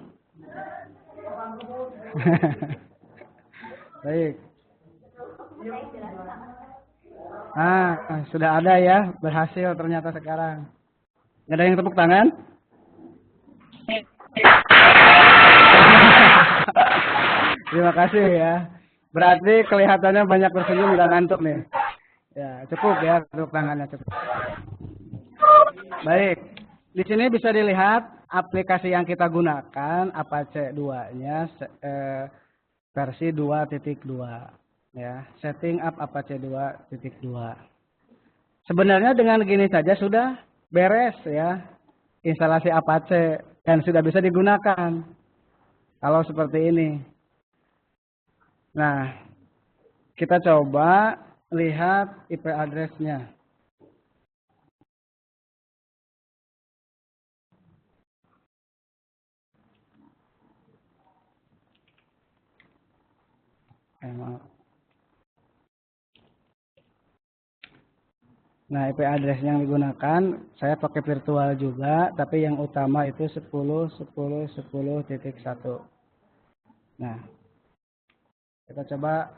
Baik. Sudah ada ya, berhasil ternyata sekarang. Nggak ada yang tepuk tangan? Terima kasih ya. Berarti kelihatannya banyak tersenyum dan ngantuk nih. Ya, cukup ya tepuk tangannya cukup. Baik. Di sini bisa dilihat aplikasi yang kita gunakan Apache 2-nya versi 2.2 ya. Setting up Apache 2.2. Sebenarnya dengan gini saja sudah beres ya. Instalasi Apache dan sudah bisa digunakan. Kalau seperti ini. Nah, kita coba lihat IP address-nya. Maaf. Nah, IP address yang digunakan saya pakai virtual juga, tapi yang utama itu 10.10.10.1. Nah, kita coba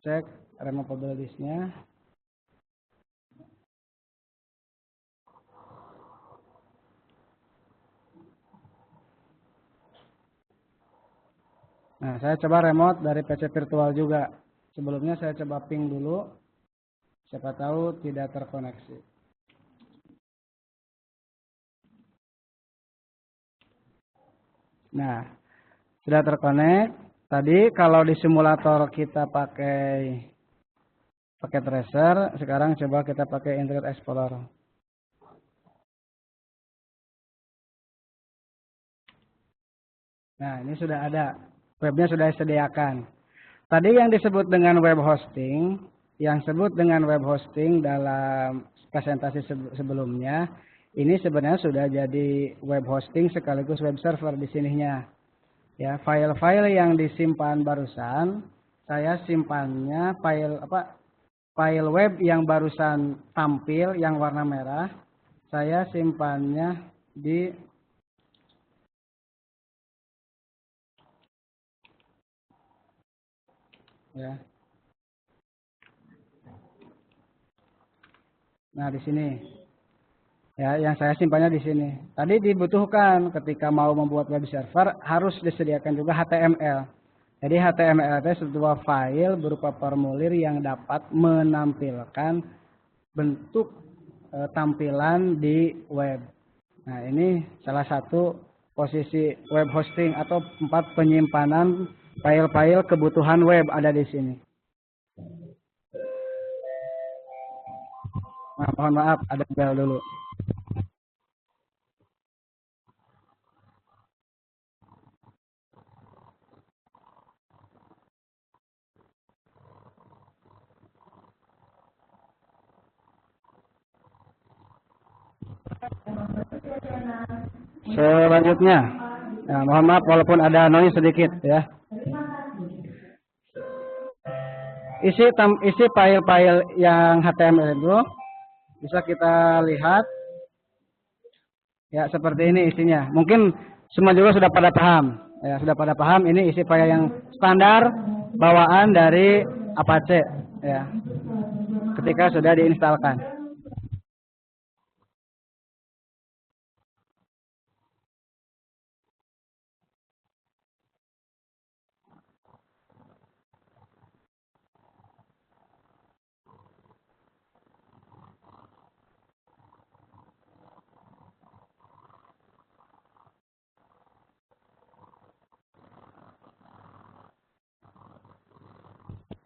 cek removable disk-nya. Nah, saya coba remote dari PC virtual juga. Sebelumnya saya coba ping dulu. Siapa tahu tidak terkoneksi. Nah, sudah terkonek. Tadi kalau di simulator kita pakai tracer, sekarang coba kita pakai Internet Explorer. Nah, ini sudah ada. Webnya sudah disediakan. Tadi yang disebut dengan web hosting, dalam presentasi sebelumnya, ini sebenarnya sudah jadi web hosting sekaligus web server di sininya. Ya, file-file yang disimpan barusan, saya simpannya file web yang barusan tampil yang warna merah, saya simpannya di ya. Nah, di sini. Ya, yang saya simpannya di sini. Tadi dibutuhkan ketika mau membuat web server harus disediakan juga HTML. Jadi HTML itu sebuah file berupa formulir yang dapat menampilkan bentuk tampilan di web. Nah, ini salah satu posisi web hosting atau tempat penyimpanan file-file kebutuhan web ada di sini. Nah, mohon maaf, ada bel dulu. Selanjutnya, nah, mohon maaf walaupun ada noise sedikit ya. Isi file-file yang HTML itu bisa kita lihat ya seperti ini isinya. Mungkin semua juga sudah pada paham ya, sudah pada paham ini isi file yang standar bawaan dari Apache ya. Ketika sudah diinstalkan.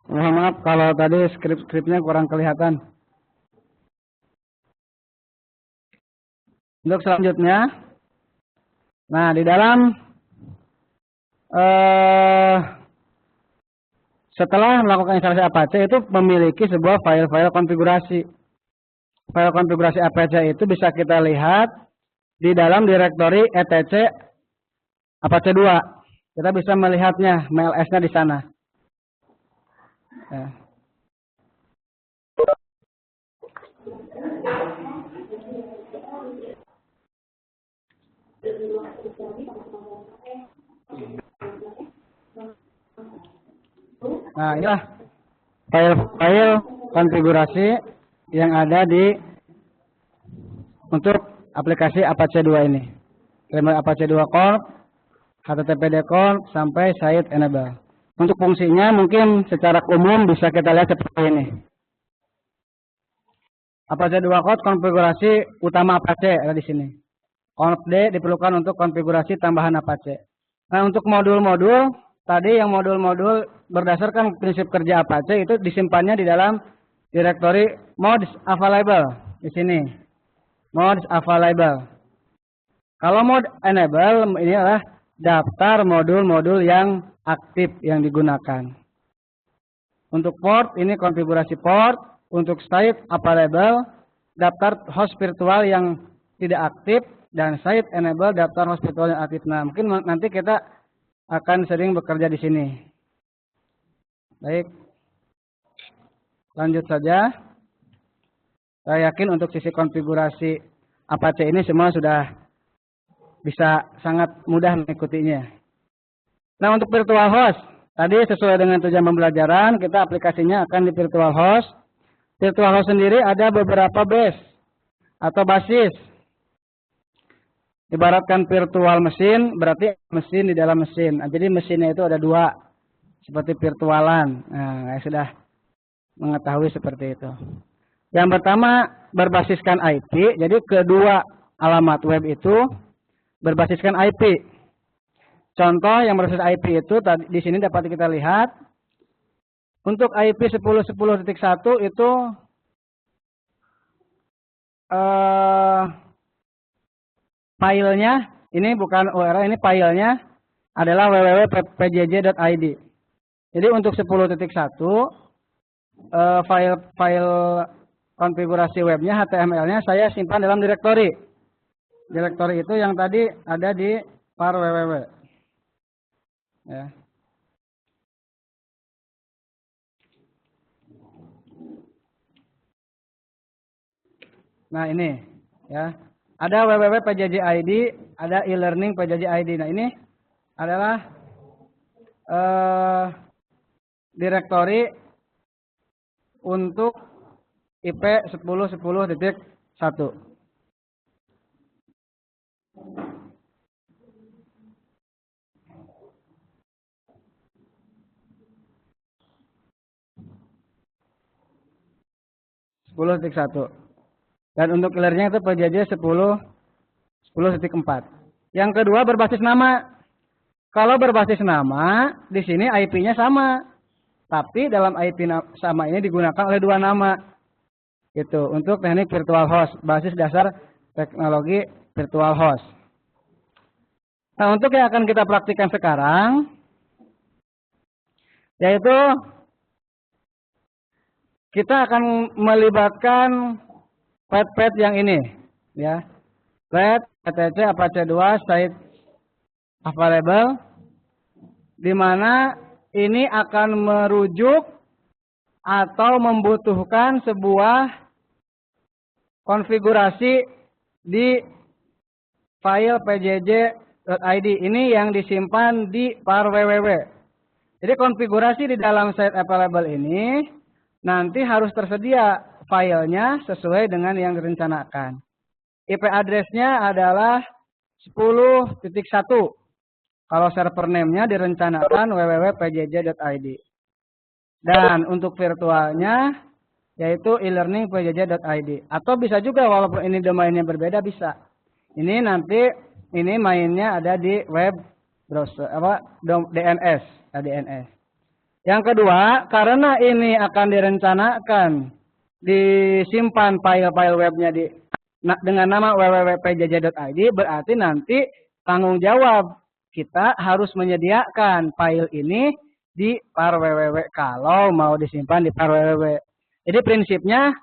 Mohon maaf kalau tadi skripnya kurang kelihatan. Untuk selanjutnya, nah di dalam setelah melakukan instalasi Apache itu memiliki sebuah file-file konfigurasi. File konfigurasi Apache itu bisa kita lihat di dalam direktori etc Apache 2. Kita bisa melihatnya, MLS-nya di sana. Ya. Nah, inilah file-file konfigurasi yang ada di untuk aplikasi Apache 2 ini. Mulai Apache 2 Core, HTTPD Core, sampai Site Enable. Untuk fungsinya mungkin secara umum bisa kita lihat seperti ini. Apache 2 Core konfigurasi utama Apache ada di sini. Conf D diperlukan untuk konfigurasi tambahan Apache. Nah, untuk modul-modul, tadi yang modul-modul berdasarkan prinsip kerja Apache itu disimpannya di dalam direktori mods available di sini. Mods available. Kalau mode enable ini adalah daftar modul-modul yang aktif yang digunakan. Untuk port ini konfigurasi port, untuk site available daftar host virtual yang tidak aktif dan site enable daftar host virtual yang aktif. Nah, mungkin nanti kita akan sering bekerja di sini. Baik. Lanjut saja. Saya yakin untuk sisi konfigurasi Apache ini semua sudah bisa sangat mudah mengikutinya. Nah, untuk virtual host, tadi sesuai dengan tujuan pembelajaran, kita aplikasinya akan di virtual host. Virtual host sendiri ada beberapa base atau basis. Ibaratkan virtual mesin, berarti mesin di dalam mesin. Nah, jadi mesinnya itu ada dua, seperti virtualan. Nah, saya sudah mengetahui seperti itu. Yang pertama berbasiskan IP, jadi kedua alamat web itu berbasiskan IP. Contoh yang berbasis IP itu tadi di sini dapat kita lihat. Untuk IP 10.10.1 itu filenya ini bukan URL, ini filenya adalah www.pjj.id. Jadi untuk 10.1 file konfigurasi webnya HTML-nya saya simpan dalam direktori. Direktori itu yang tadi ada di var www. Ya. Nah, ini ya. Ada www.pjj.id, ada e-learning pjj.id. Nah, ini adalah direktori untuk IP 10.10.1. Dan untuk e-learning itu PJJ 10.10.4. Yang kedua berbasis nama. Kalau berbasis nama, di sini IP-nya sama. Tapi dalam IP sama ini digunakan oleh dua nama. Itu untuk teknik virtual host, basis dasar teknologi virtual host. Nah, untuk yang akan kita praktikkan sekarang, yaitu kita akan melibatkan pet yang ini, ya. Pet etc Apache 2 site available, di mana ini akan merujuk atau membutuhkan sebuah konfigurasi di file pjj.id ini yang disimpan di var www. Jadi konfigurasi di dalam site available ini nanti harus tersedia filenya sesuai dengan yang direncanakan. IP address-nya adalah 10.1. Kalau server name-nya direncanakan www.pjj.id. Dan untuk virtualnya yaitu e-learning pjj.id. Atau bisa juga walaupun ini domainnya berbeda bisa. Ini nanti ini mainnya ada di web browser DNS, DNS. Yang kedua, karena ini akan direncanakan disimpan file-file webnya dengan nama www.pjj.id berarti nanti tanggung jawab kita harus menyediakan file ini di par www kalau mau disimpan di par www. Jadi prinsipnya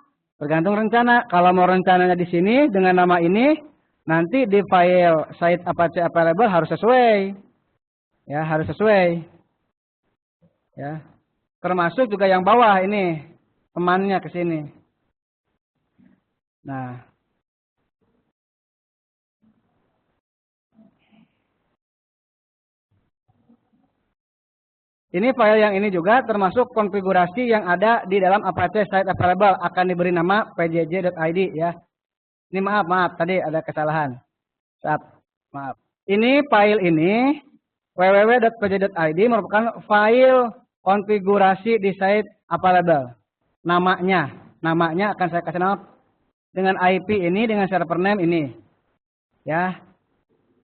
tergantung rencana. Kalau mau rencananya di sini dengan nama ini, nanti di file site Apache available harus sesuai. Ya, harus sesuai. Ya. Termasuk juga yang bawah ini, temannya ke sini. Nah, ini file yang ini juga termasuk konfigurasi yang ada di dalam Apache Site Available akan diberi nama pjj.id ya. Ini maaf tadi ada kesalahan. Maaf. Ini file ini www.pjj.id merupakan file konfigurasi di site available. Namanya akan saya kasih nama dengan IP ini dengan server name ini. Ya.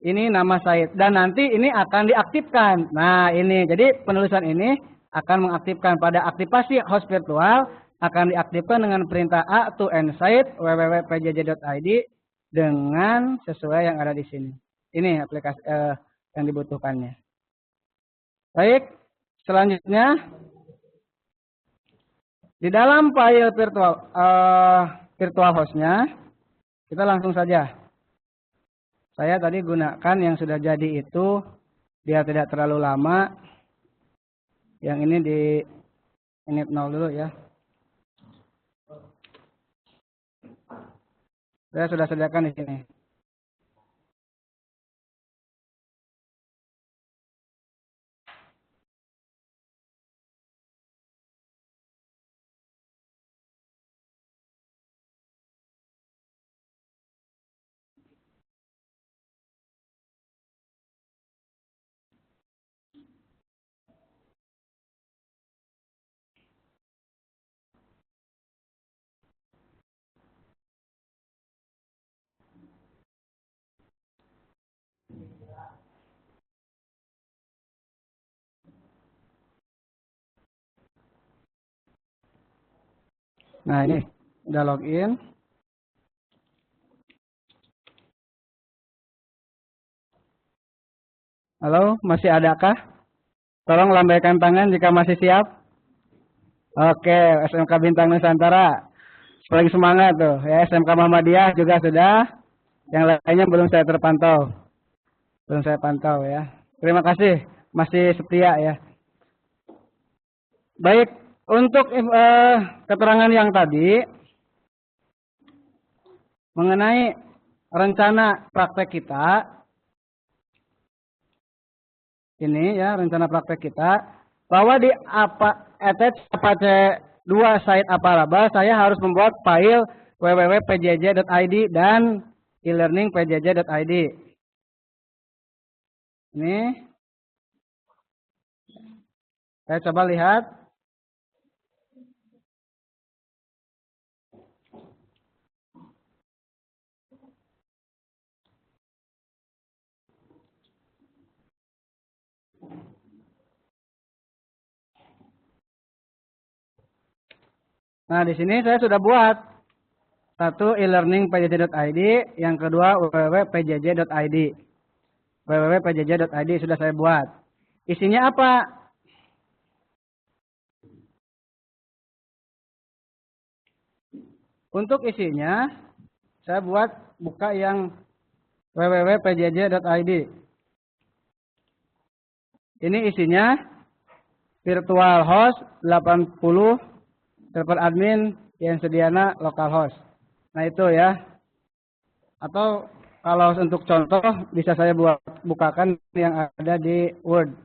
Ini nama site dan nanti ini akan diaktifkan. Nah, ini jadi penulisan ini akan mengaktifkan pada aktivasi host virtual akan diaktifkan dengan perintah A to end site www.pjj.id dengan sesuai yang ada di sini. Ini aplikasi yang dibutuhkannya. Baik, selanjutnya di dalam file virtual hostnya kita langsung saja. Saya tadi gunakan yang sudah jadi itu biar tidak terlalu lama. Yang ini di init 0 dulu ya. Saya sudah sediakan di sini. Nah, ini udah login. Halo, masih adakah? Tolong lambaikan tangan jika masih siap. Oke, SMK Bintang Nusantara. Paling semangat tuh. Ya, SMK Muhammadiyah juga sudah. Yang lainnya belum saya terpantau. Belum saya pantau ya. Terima kasih. Masih setia ya. Baik, untuk keterangan yang tadi mengenai rencana praktek kita, ini ya rencana praktek kita, bahwa di attach Apache 2 site available, saya harus membuat file www.pjj.id dan e-learning.pjj.id. Ini saya coba lihat. Nah, di sini saya sudah buat satu e-learning.pjj.id, yang kedua www.pjj.id. www.pjj.id sudah saya buat. Isinya apa? Untuk isinya, saya buka yang www.pjj.id. Ini isinya virtual host 80, server admin yang sediana localhost. Nah itu ya. Atau kalau untuk contoh bisa saya bukakan yang ada di Word.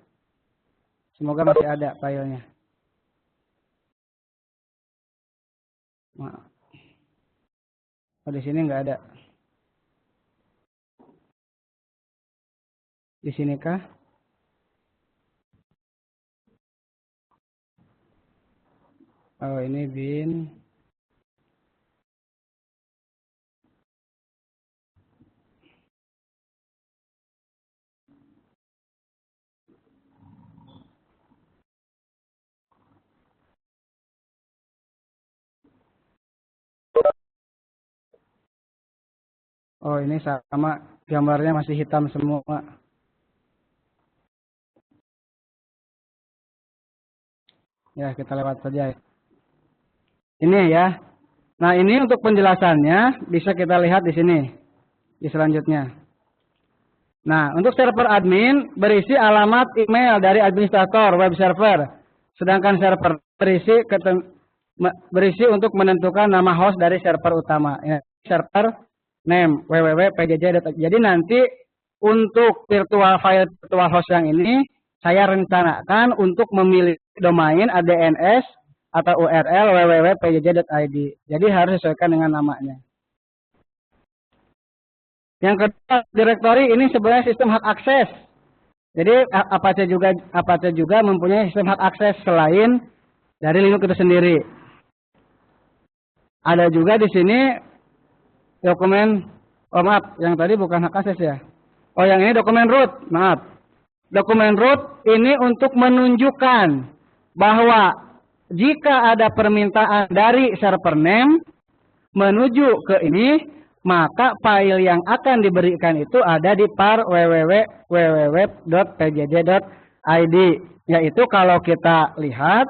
Semoga masih ada filenya. Nah, oh, di sini nggak ada. Di sini kah? Oh ini bin. Oh, ini sama, gambarnya masih hitam semua. Ya, kita lewat saja. Ini ya. Nah, ini untuk penjelasannya bisa kita lihat di sini, di selanjutnya. Nah, untuk server admin berisi alamat email dari administrator web server. Sedangkan server berisi untuk menentukan nama host dari server utama. Ya, server name www.pjj. Jadi nanti untuk virtual host yang ini saya rencanakan untuk memilih domain ADNS atau URL www.pjj.id. Jadi harus sesuaikan dengan namanya. Yang kedua, direktori ini sebenarnya sistem hak akses. Jadi Apache juga mempunyai sistem hak akses selain dari Linux itu sendiri. Ada juga di sini dokumen, oh maaf, yang tadi bukan hak akses ya. Oh, yang ini dokumen root, maaf. Dokumen root ini untuk menunjukkan bahwa jika ada permintaan dari server name menuju ke ini, maka file yang akan diberikan itu ada di par www.pjj.id. Yaitu kalau kita lihat,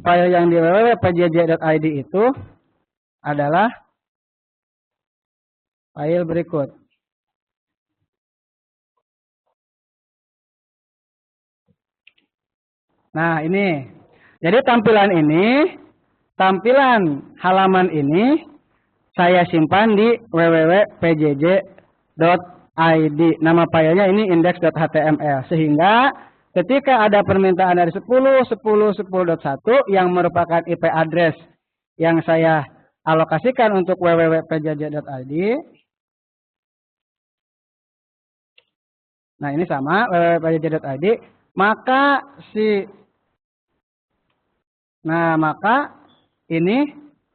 file yang di www.pjj.id itu adalah file berikut. Nah, ini. Jadi tampilan halaman ini saya simpan di www.pjj.id. Nama filenya ini index.html. Sehingga ketika ada permintaan dari 10.10.10.1 yang merupakan IP address yang saya alokasikan untuk www.pjj.id. Nah, ini sama www.pjj.id. Maka ini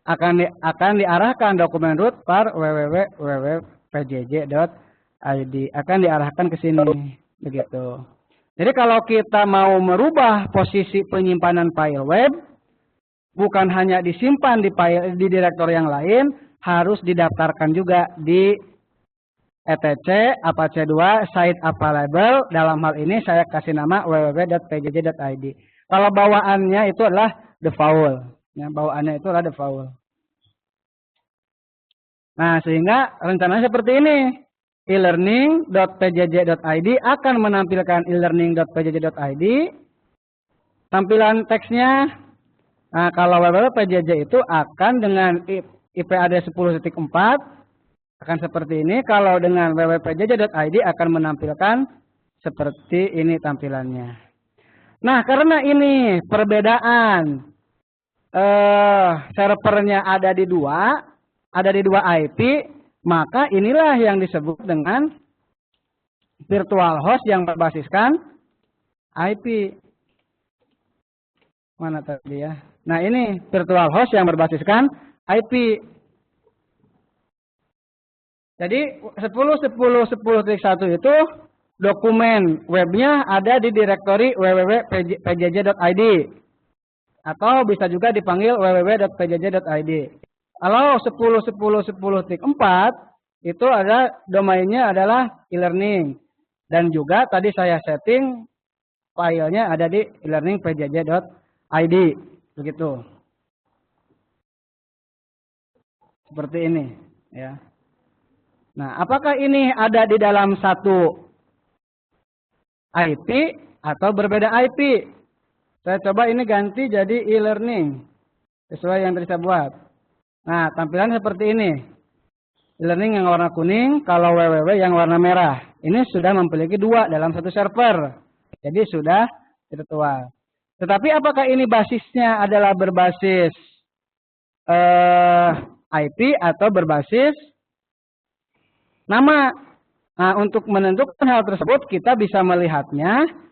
akan diarahkan dokumen root par www.pjj.id, akan diarahkan ke sini begitu. Jadi kalau kita mau merubah posisi penyimpanan file web, bukan hanya disimpan di direktori yang lain, harus didaftarkan juga di etc Apache 2 site available. Dalam hal ini saya kasih nama www.pjj.id. Kalau bawaannya itu adalah default. Ya, bawaannya itu adalah default. Nah, sehingga rencananya seperti ini. e-learning.pjj.id akan menampilkan e-learning.pjj.id. Tampilan teksnya, nah, kalau www.pjj itu akan dengan IP address 10.4 akan seperti ini. Kalau dengan www.pjj.id akan menampilkan seperti ini tampilannya. Nah, karena ini perbedaan servernya ada di dua IP, maka inilah yang disebut dengan virtual host yang berbasiskan IP. Mana tadi ya? Nah, ini virtual host yang berbasiskan IP. Jadi 10.10.10.1 itu dokumen webnya ada di direktori www.pjj.id. Atau bisa juga dipanggil www.pjj.id. Kalau 10.10.10.4 itu ada domainnya adalah e-learning. Dan juga tadi saya setting filenya ada di e-learning.pjj.id. Begitu. Seperti ini. Ya. Nah, apakah ini ada di dalam satu IP atau berbeda IP? Saya coba ini ganti jadi e-learning. Sesuai yang tadi saya buat. Nah, tampilan seperti ini. E-learning yang warna kuning, kalau www yang warna merah. Ini sudah memiliki dua dalam satu server. Jadi sudah virtual. Tetapi apakah ini basisnya adalah berbasis IP atau berbasis nama? Nah, untuk menentukan hal tersebut kita bisa melihatnya.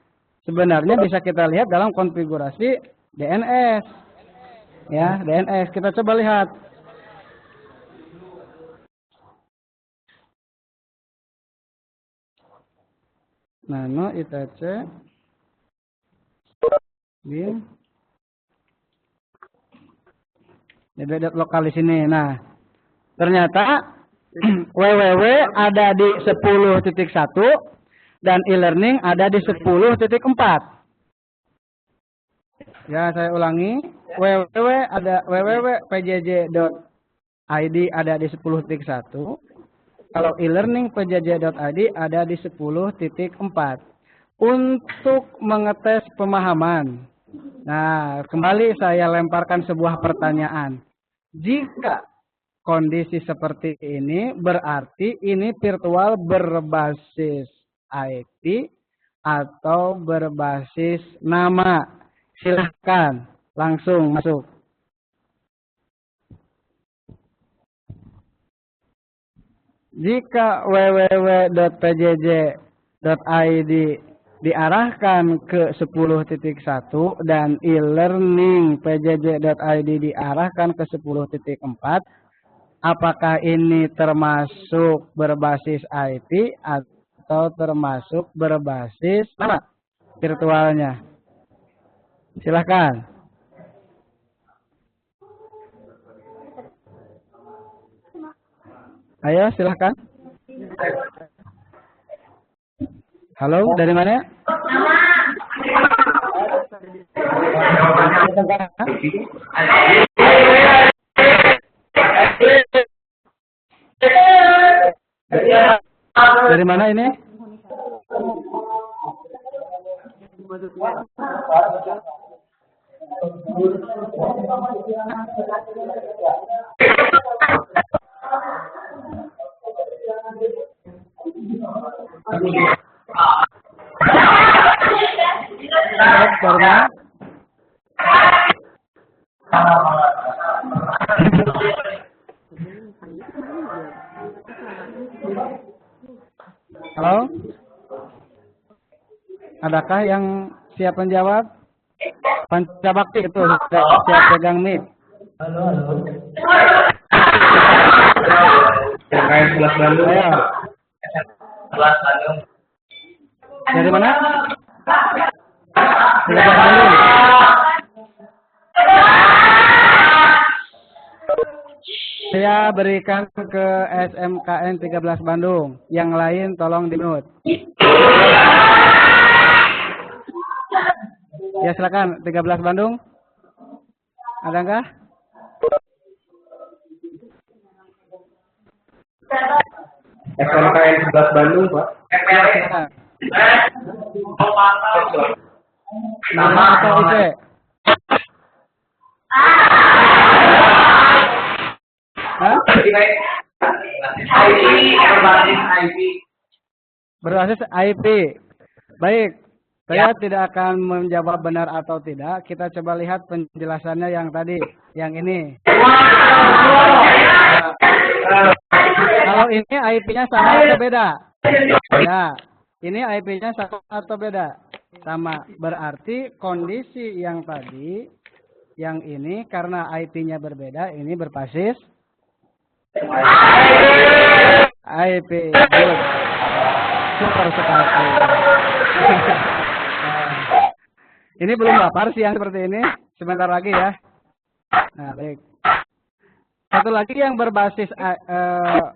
Sebenarnya bisa kita lihat dalam konfigurasi DNS. Ya, DNS. Kita coba lihat. Nano ITC bin db.lokal di sini. Nah, ternyata www ada di 10.1 dan e-learning ada di 10.4. Ya, saya ulangi. www.pjj.id ada di 10.1. Kalau e-learning pjj.id ada di 10.4. Untuk mengetes pemahaman. Nah, kembali saya lemparkan sebuah pertanyaan. Jika kondisi seperti ini berarti ini virtual berbasis IP atau berbasis nama. Silahkan langsung masuk. Jika www.pjj.id diarahkan ke 10.1 dan e-learning pjj.id diarahkan ke 10.4, apakah ini termasuk berbasis IP atau termasuk berbasis nama virtualnya? Silahkan. Ayo, silahkan. Halo, dari mana? Dari mana ini? Karena halo, adakah yang siap menjawab? Pancabakti itu siap pegang mic. Halo, halo. Terkait 11 Bandung. Ayo. 11 Bandung. Dari mana? Dari Bandung. Saya berikan ke SMKN 13 Bandung. Yang lain tolong di-mute. Ya, silakan 13 Bandung. Ada enggak? SMKN 11 Bandung, Pak. Silakan. Nama atau IC? Hah? Berbasis IP. Baik. Saya tidak akan menjawab benar atau tidak. Kita coba lihat penjelasannya yang tadi. Yang ini. Kalau ini IP-nya sama atau beda? Ya. Ini IP-nya sama atau beda? Sama. Berarti kondisi yang tadi, yang ini karena IP-nya berbeda, ini berbasis IP. Good. Super sekali. Ini belum lapar siang seperti ini. Sebentar lagi ya. Nah, baik. Satu lagi yang berbasis nama,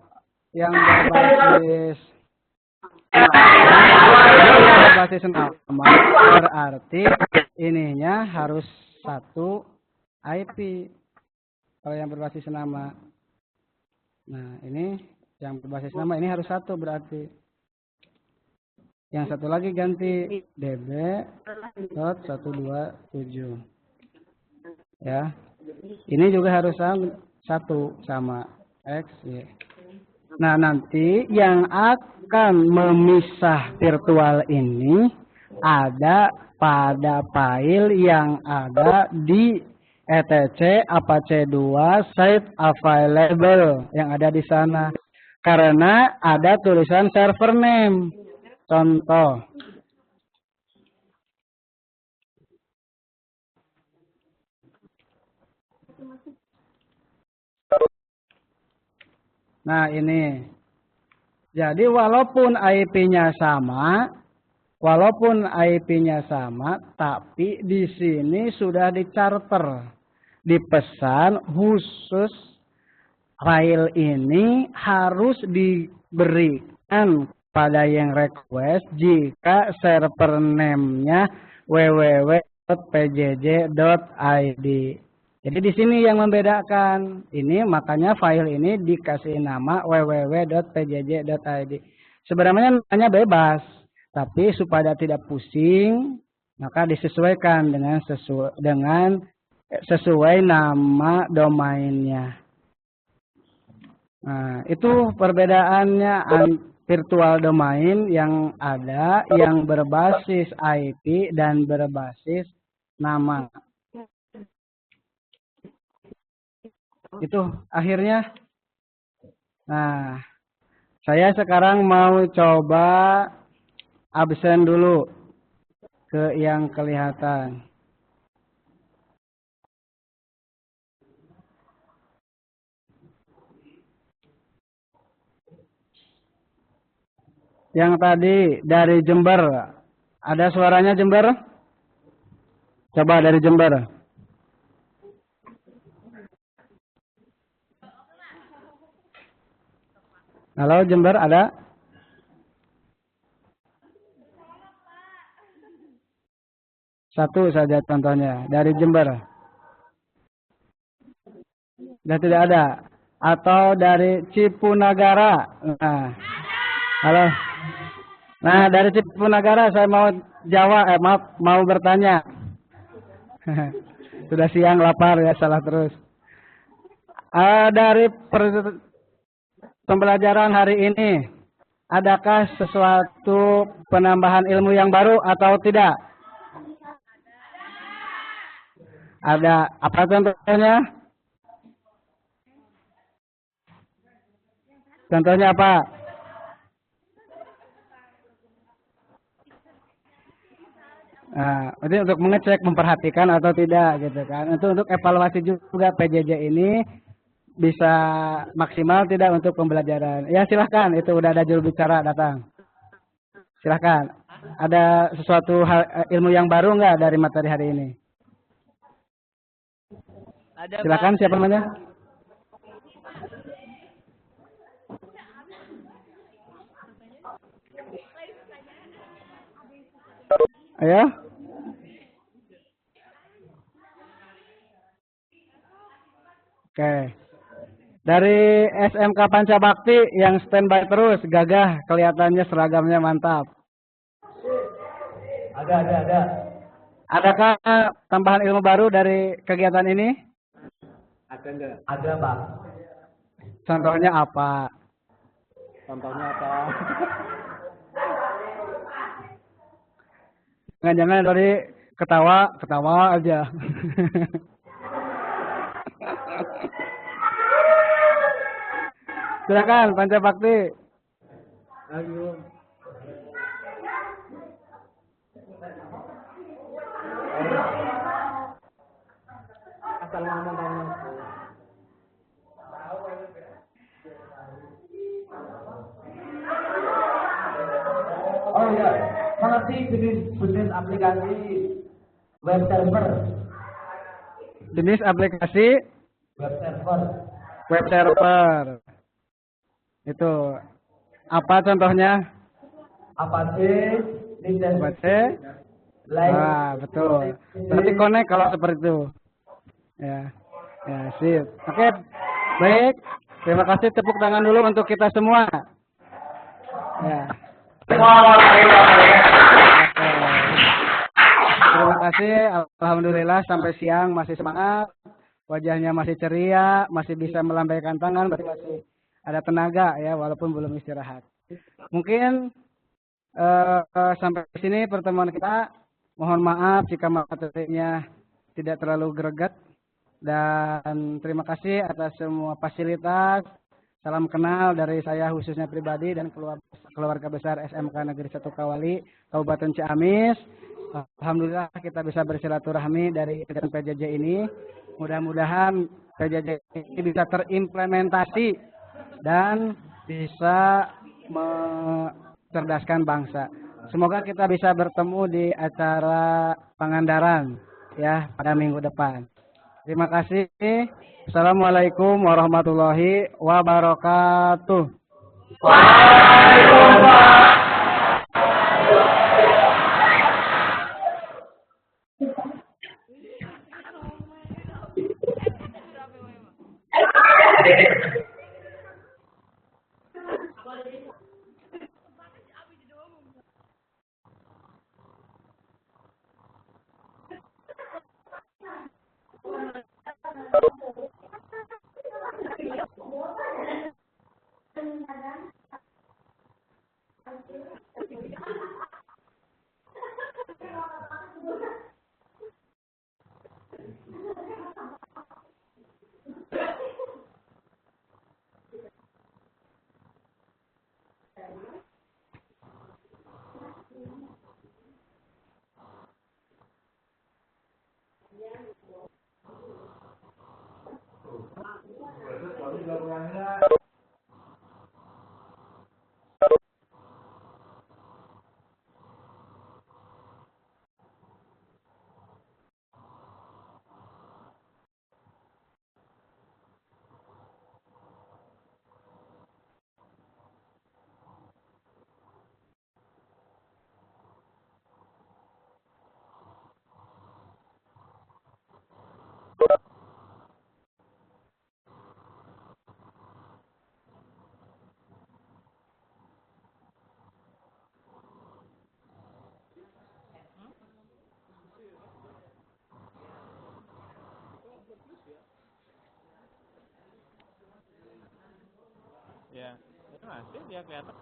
berarti ininya harus satu IP. Kalau yang berbasis nama. Nah, ini yang berbasis nama ini harus satu berarti. Yang satu lagi ganti db.127. Ya. Ini juga harus satu sama X, Y. Nah, nanti yang akan memisah virtual ini ada pada file yang ada di etc apache 2 site available yang ada di sana. Karena ada tulisan server name. Contoh. Nah, ini. Jadi walaupun IP-nya sama, tapi di sini sudah dicharter, dipesan khusus file ini harus diberikan pada yang request jika server name-nya www.pjj.id. Jadi di sini yang membedakan ini, makanya file ini dikasih nama www.pjj.id. Sebenarnya namanya bebas, tapi supaya tidak pusing, maka disesuaikan dengan sesuai nama domainnya. Nah, itu perbedaannya virtual domain yang ada, yang berbasis IP dan berbasis nama. Itu akhirnya. Nah, saya sekarang mau coba absen dulu ke yang kelihatan. Yang tadi dari Jember, ada suaranya Jember? Coba dari Jember. Halo Jember, ada? Satu saja contohnya dari Jember. Sudah tidak ada. Atau dari Cipunagara. Nah, halo. Nah, dari Cipunagara saya mau jawab, mau bertanya. Sudah siang, lapar ya, salah terus. Dari pembelajaran hari ini, adakah sesuatu penambahan ilmu yang baru atau tidak? Ada. Apa contohnya? Contohnya apa? Nah, itu untuk mengecek, memperhatikan atau tidak gitu kan. Itu untuk evaluasi juga PJJ ini bisa maksimal tidak untuk pembelajaran. Ya silahkan, itu udah ada juru bicara datang. Silahkan. Ada sesuatu ilmu yang baru nggak dari materi hari ini? Ada, silahkan, Pak. Siapa namanya? Ayo. Oke. Dari SMK Pancabakti yang standby terus, gagah, kelihatannya seragamnya mantap. Ada. Adakah tambahan ilmu baru dari kegiatan ini? Ada enggak? Ada, Pak. Contohnya apa? Contohnya apa? Jangan-jangan dari ketawa aja. Silakan Pancabakti. Ayo. Asal ngomong kamu. Oh iya, mengerti jenis aplikasi web server. Jenis aplikasi Web server. web server. Itu apa contohnya? Apache, Linux, Apache. Ah, betul. Berarti connect kalau seperti itu. Ya. Ya, sip. Oke. Baik. Terima kasih, tepuk tangan dulu untuk kita semua. Ya. Terima kasih. Alhamdulillah sampai siang masih semangat. Wajahnya masih ceria, masih bisa melambaikan tangan, berarti masih ada tenaga ya walaupun belum istirahat. Mungkin sampai sini pertemuan kita. Mohon maaf jika materinya tidak terlalu greget, dan terima kasih atas semua fasilitas. Salam kenal dari saya khususnya pribadi dan keluarga besar SMK Negeri 1 Kawali, Kabupaten Ciamis. Alhamdulillah kita bisa bersilaturahmi dari kegiatan PJJ ini. Mudah-mudahan PJJ ini bisa terimplementasi dan bisa mencerdaskan bangsa. Semoga kita bisa bertemu di acara Pangandaran ya pada minggu depan. Terima kasih. Assalamualaikum warahmatullahi wabarakatuh. Ya, itu masih dia kelihatan.